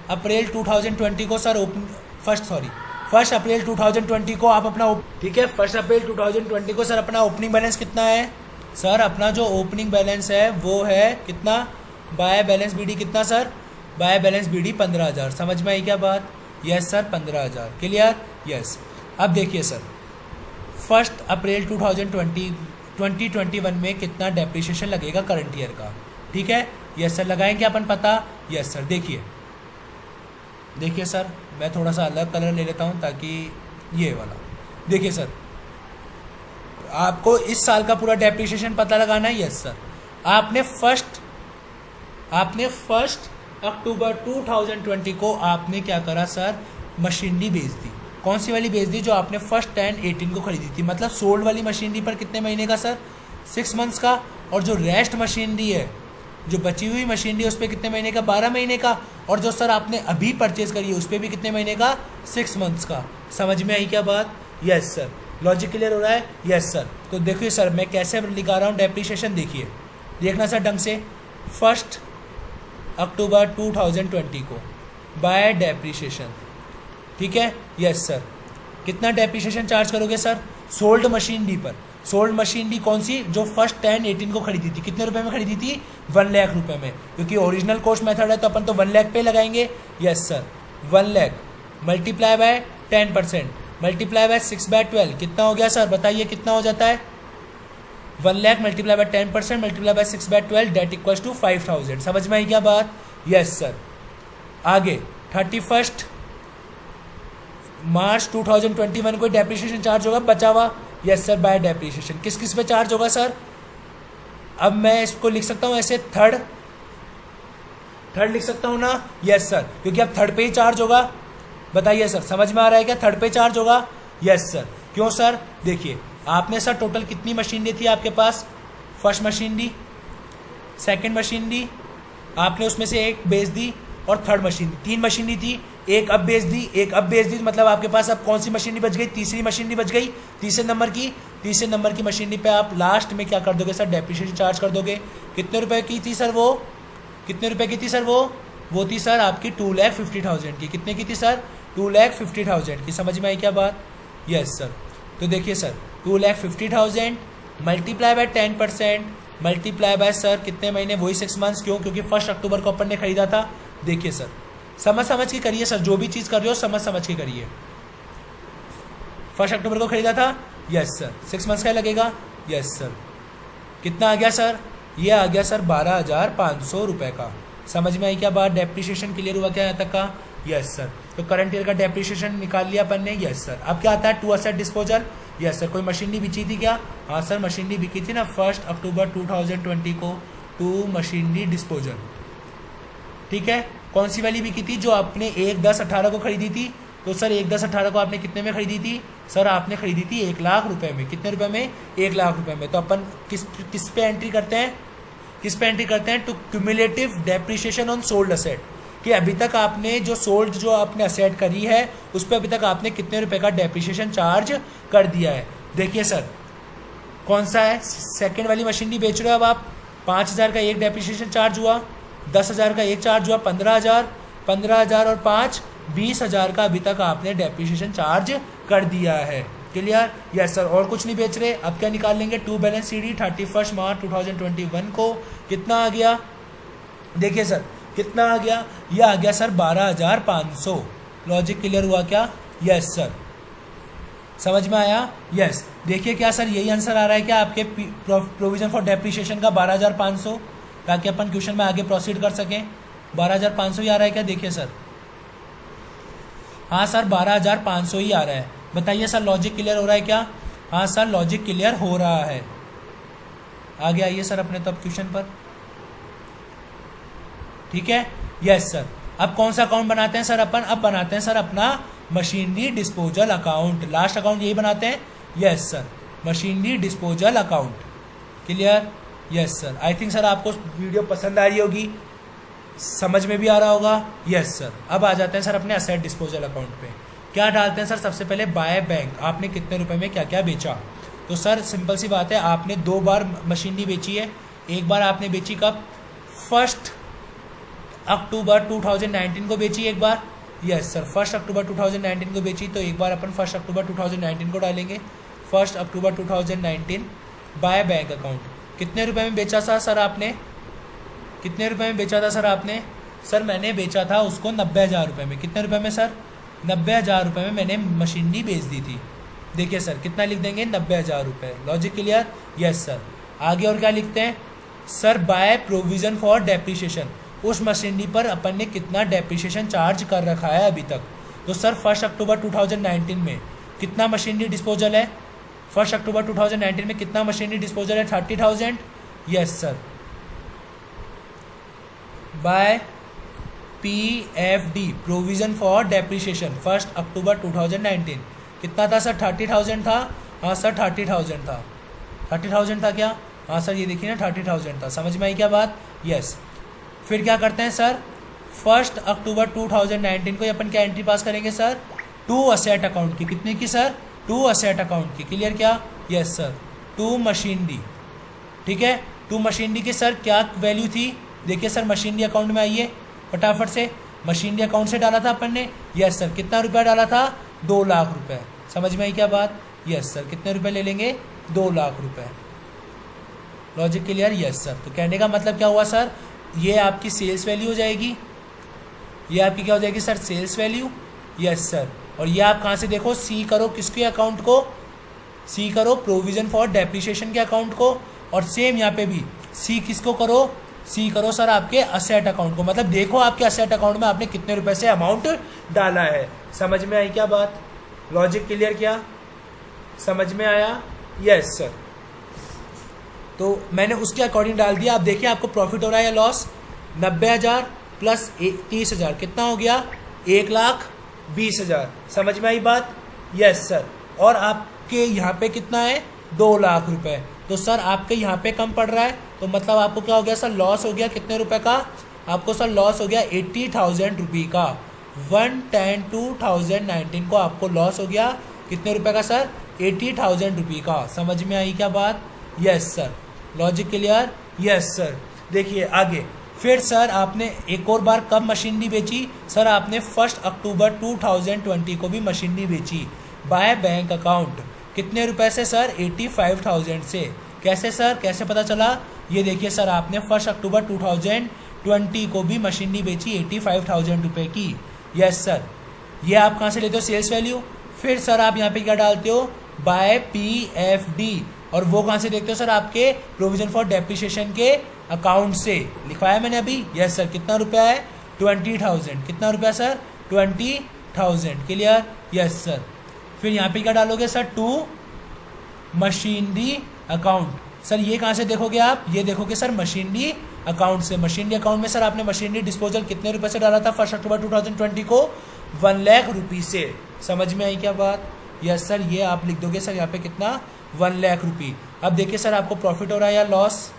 अप्रैल 2020 को सर 1 अप्रैल 2020 को आप अपना, ठीक है, 1 अप्रैल 2020 को सर अपना ओपनिंग बैलेंस कितना है सर, अपना जो ओपनिंग बैलेंस है वो है कितना, बाय बैलेंस BD कितना सर, बाय बैलेंस BD 15,000। समझ में आई क्या बात? Yes sir, 15,000। क्लियर? यस। अब देखिए सर 1 अप्रैल 2021 में कितना डेप्रिसिएशन लगेगा करंट ईयर का, ठीक है। यस सर, लगाएंगे अपन पता। Yes sir. देखिए सर, मैं थोड़ा सा अलग कलर ले लेता हूँ ताकि ये वाला, देखिए सर आपको इस साल का पूरा डेप्रिसिएशन पता लगाना है। Yes sir. आपने फर्स्ट अक्टूबर 2020 को आपने क्या करा सर, मशीनरी बेच दी। कौन सी वाली बेच दी, जो आपने 1 10 18 को खरीदी थी। मतलब सोल्ड वाली मशीनरी पर कितने महीने का सर, 6 मंथ्स का। और जो रेस्ट मशीनरी है, जो बची हुई मशीनरी है, उस पर कितने महीने का, 12 महीने का। और जो सर आपने अभी परचेज करी है उस पर भी कितने महीने का, 6 मंथ्स का। समझ में आई क्या बात? Yes sir. लॉजिक क्लियर हो रहा है? Yes sir. तो देखिए सर मैं कैसे लिखा रहा हूँ डेप्रिसिएशन, देखिए, देखना सर ढंग से। 1 अक्टूबर 2020 को बाय डेप्रिसिएशन, ठीक है। Yes sir. कितना डेप्रिसिएशन चार्ज करोगे सर? सोल्ड मशीनरी पर। सोल्ड मशीनरी कौन सी? जो फर्स्ट 10-18 को खरीदी थी। कितने रुपए में खरीदी थी? 1 लाख रुपए में, क्योंकि ओरिजिनल कॉस्ट मेथड है तो अपन तो 1 लाख पे लगाएंगे। Yes sir, 1 lakh multiply by 10% multiply by 6/12 कितना हो गया सर? बताइए कितना हो जाता है? 1 lakh multiply by 10% multiply by 6/12 that equals to 5000। समझ में आई क्या बात? Yes sir. आगे 31 मार्च 2021 को डेप्रिसिएशन चार्ज होगा बचा हुआ। यस सर, बाय डेप्रिसिएशन किस किस पे चार्ज होगा सर? अब मैं इसको लिख सकता हूँ ऐसे, थर्ड लिख सकता हूँ ना? यस सर, क्योंकि अब थर्ड पे ही चार्ज होगा। बताइए सर, समझ में आ रहा है क्या? थर्ड पे चार्ज होगा। Yes sir. क्यों सर? देखिए, आपने सर टोटल कितनी मशीनरी थी आपके पास? फर्स्ट मशीनरी, सेकंड मशीनरी, आपने उसमें से एक बेच दी, और थर्ड मशीनरी। 3 मशीनरी थी, एक अब बेच दी, एक अब बेच दी, मतलब आपके पास अब कौन सी मशीनरी बच गई? तीसरी मशीनरी बच गई, तीसरे नंबर की मशीनरी पे आप लास्ट में क्या कर दोगे सर? डेप्रिसिएशन चार्ज कर दोगे। कितने रुपए की थी सर वो? कितने रुपए की थी सर वो? वो थी सर आपकी 2,50,000 की। कितने की थी सर? 2,50,000 की। समझ में आई क्या बात? Yes sir. तो देखिए sir, 2,50,000 multiply by 10% multiply bye sir कितने महीने? वही 6 मंथ्स। क्यों? क्योंकि 1 अक्टूबर को अपन ने खरीदा था। देखिए सर, समझ के करिए सर, जो भी चीज़ कर रहे हो समझ के करिए। 1 अक्टूबर को खरीदा था। Yes sir. 6 मंथ्स का लगेगा। Yes sir. कितना आ गया सर? ये आ गया सर 12,500 रुपये का। समझ में आई क्या बात? डेप्रिसिएशन क्लियर हुआ क्या यहाँ तक का? Yes sir. तो करंट ईयर का डेप्रिसिएशन निकाल लिया अपन ने। Yes sir. अब क्या आता है? To asset disposal. Yes sir. कोई मशीनरी बिची थी क्या? हाँ सर, मशीनरी बिकी थी ना 1 अक्टूबर 2020 को, टू मशीनरी डिस्पोजल। ठीक है। कौन सी वाली बिकी थी? जो आपने 1/10/18 को खरीदी थी। तो सर 1/10/18 को आपने कितने में खरीदी थी? सर आपने खरीदी थी 1 लाख रुपए में। कितने रुपए में? 1 लाख रुपए में। तो अपन किस पे एंट्री करते हैं? To cumulative depreciation on sold asset, कि अभी तक आपने जो आपने असेट करी है उस पर अभी तक आपने कितने रुपए का डेप्रिसिएशन चार्ज कर दिया है। देखिए सर, कौन सा है? सेकेंड वाली मशीनरी बेच रहे हो अब आप। 5,000 का एक डेप्रिसिएशन चार्ज हुआ, 10,000 का एक चार्ज हुआ, 15,000 और 5 20,000 का अभी तक आपने डेप्रिसिएशन चार्ज कर दिया है। क्लियर? Yes sir. और कुछ नहीं बेच रहे। अब क्या निकाल लेंगे? टू बैलेंस सीडी 31 मार्च 2021 को कितना आ गया? देखिए सर, कितना आ गया? ये आ गया सर 12,500। लॉजिक क्लियर हुआ क्या? Yes sir. समझ में आया? यस। देखिए क्या सर, यही आंसर आ रहा है क्या आपके प्रोविजन फॉर डेप्रिसिएशन का 12,500, ताकि अपन क्वेश्चन में आगे प्रोसीड कर सकें। 12,500 ही आ रहा है क्या? देखिए सर, हाँ सर 12,500 ही आ रहा है। बताइए सर, लॉजिक क्लियर हो रहा है क्या? हाँ सर, लॉजिक क्लियर हो रहा है। आगे आइए सर अपने तब क्वेश्चन पर। ठीक है। Yes sir. अब कौन सा अकाउंट बनाते हैं सर अपन? अब बनाते हैं सर अपना machinery disposal account. Last account यही बनाते हैं। Yes sir, machinery disposal account. Clear? Yes sir. I think sir आपको वीडियो पसंद आ रही होगी, समझ में भी आ रहा होगा। Yes sir. अब आ जाते हैं सर अपने असेट डिस्पोजल अकाउंट पे। क्या डालते हैं सर? सबसे पहले बाय बैंक। आपने कितने रुपए में क्या क्या बेचा? तो सर सिंपल सी बात है, आपने 2 बार मशीनरी बेची है। एक बार आपने बेची कब? 1 अक्टूबर 2019 को बेची एक बार। यस सर, 1 अक्टूबर 2019 को बेची, तो एक बार अपन 1 अक्टूबर 2019 को डालेंगे। 1 अक्टूबर 2019 बाय बैंक अकाउंट। कितने रुपए में बेचा था सर आपने? कितने रुपए में बेचा था सर आपने? सर मैंने बेचा था उसको 90,000 रुपये में। कितने रुपए में सर? 90,000 रुपये में मैंने मशीनरी बेच दी थी। देखिए सर, कितना लिख देंगे? 90,000 रुपये। Logic clear? Yes sir. आगे और क्या लिखते हैं sir? By provision for depreciation. उस मशीनरी पर अपन ने कितना डेप्रिसिएशन चार्ज कर रखा है अभी तक? तो सर 1 अक्टूबर 2019 में कितना मशीनरी डिस्पोजल है? 1 अक्टूबर 2019 में कितना मशीनरी डिस्पोजल है? 30,000। Yes sir. By PFD provision for depreciation 1 अक्टूबर 2019 कितना था सर? 30,000 था। हाँ सर 30,000 था। 30,000 था क्या? हाँ सर, ये देखिए ना 30,000 था। समझ में आई क्या बात? यस। फिर क्या करते हैं सर? 1 अक्टूबर 2019 को अपन क्या एंट्री पास करेंगे सर? टू असेट अकाउंट की। कितने की सर? टू असेट अकाउंट की। क्लियर क्या? Yes sir. To machinery. ठीक है। टू मशीनरी की सर क्या वैल्यू थी? देखिए सर, मशीनरी अकाउंट में आइए फटाफट से। मशीनरी अकाउंट से डाला था अपन ने। Yes sir. कितना रुपया डाला था? 2 लाख रुपए। समझ में आई क्या बात? Yes sir. कितने रुपए ले लेंगे? 2 लाख रुपए। Logic clear? Yes sir. तो कहने का मतलब क्या हुआ सर, ये आपकी सेल्स वैल्यू हो जाएगी, ये आपकी क्या हो जाएगी sir? Sales value. Yes sir. और ये आप कहाँ से देखो, सी करो किसके अकाउंट को? सी करो प्रोविजन फॉर डेप्रिसिएशन के अकाउंट को। और सेम यहाँ पे भी सी किसको करो? सी करो सर आपके असेट अकाउंट को। मतलब देखो आपके असेट अकाउंट में आपने कितने रुपए से अमाउंट डाला है। समझ में आई क्या बात? Logic clear? क्या समझ में आया? Yes sir. तो मैंने उसके अकॉर्डिंग डाल दिया। आप देखिए आपको प्रॉफिट हो रहा है या लॉस? 90,000 प्लस 30,000 कितना हो गया? 1,20,000। समझ में आई बात? Yes sir. और आपके यहाँ पे कितना है? 2 लाख रुपए। तो सर आपके यहाँ पे कम पड़ रहा है, तो मतलब आपको क्या हो गया सर? लॉस हो गया कितने रुपए का? आपको सर लॉस हो गया 80,000 रुपये का। 1/10/2019 को आपको लॉस हो गया कितने रुपए का सर? 80,000 रुपये का। समझ में आई क्या बात? Yes sir. Logic clear? Yes sir. देखिए आगे फिर सर आपने एक और बार कब मशीनरी बेची? सर आपने 1 अक्टूबर 2020 को भी मशीनरी बेची बाय बैंक अकाउंट। कितने रुपए से सर? 85,000 से। कैसे सर? कैसे पता चला? ये देखिए सर आपने 1 अक्टूबर 2020 को भी मशीनरी बेची 85,000 रुपये की। Yes sir. ये आप कहाँ से लेते हो? Sales value. फिर सर आप यहाँ पे क्या डालते हो? By PFD। और वो कहाँ से देखते हो सर? आपके प्रोविजन फॉर डेप्रिसिएशन के अकाउंट से। लिखवाया मैंने अभी? Yes sir. कितना रुपया है? 20,000। कितना रुपया सर? 20,000। क्लियर? Yes sir. फिर यहाँ पे क्या डालोगे sir? To machinery account. Sir ये कहाँ से देखोगे आप? ये देखोगे सर मशीनरी अकाउंट से। मशीनरी अकाउंट में सर आपने मशीनरी डिस्पोजल कितने रुपए से डाला था 1 अक्टूबर 2020 को? 1 लाख रुपये से। समझ में आई क्या बात? Yes sir. ये आप लिख दोगे सर यहाँ पे कितना? 1 लाख रुपये। अब देखिए सर आपको प्रॉफिट हो रहा है या लॉस?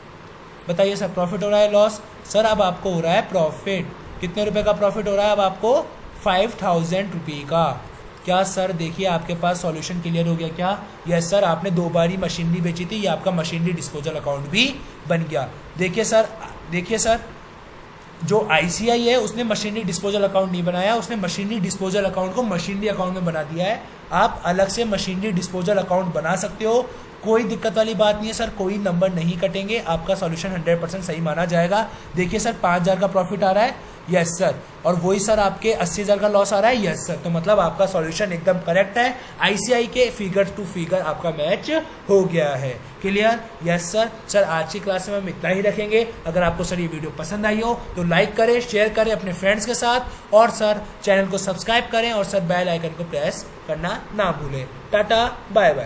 बताइए सर प्रॉफिट हो रहा है लॉस? सर अब आपको हो रहा है प्रॉफिट। कितने रुपए का प्रॉफिट हो रहा है अब आपको? 5,000 रुपये का। क्या सर? देखिए आपके पास सॉल्यूशन क्लियर हो गया क्या? Yes sir. आपने 2 बार ही मशीनरी बेची थी, ये आपका मशीनरी डिस्पोजल अकाउंट भी बन गया। देखिए सर, देखिए सर जो ICI है उसने मशीनरी डिस्पोजल अकाउंट नहीं बनाया, उसने मशीनरी डिस्पोजल अकाउंट को मशीनरी अकाउंट में बना दिया है। आप अलग से मशीनरी डिस्पोजल अकाउंट बना सकते हो, कोई दिक्कत वाली बात नहीं है सर। कोई नंबर नहीं कटेंगे, आपका सॉल्यूशन 100% सही माना जाएगा। देखिए सर 5,000 का प्रॉफिट आ रहा है। Yes sir. और वही सर आपके 80,000 का लॉस आ रहा है। Yes sir. तो मतलब आपका सॉल्यूशन एकदम करेक्ट है। ICI के फिगर टू फिगर आपका मैच हो गया है। क्लियर? Yes sir. सर आज की क्लास में हम इतना ही रखेंगे। अगर आपको सर ये वीडियो पसंद आई हो तो लाइक करें, शेयर करें अपने फ्रेंड्स के साथ, और सर चैनल को सब्सक्राइब करें, और सर बेल आइकन को प्रेस करना ना भूलें। टाटा बाय बाय।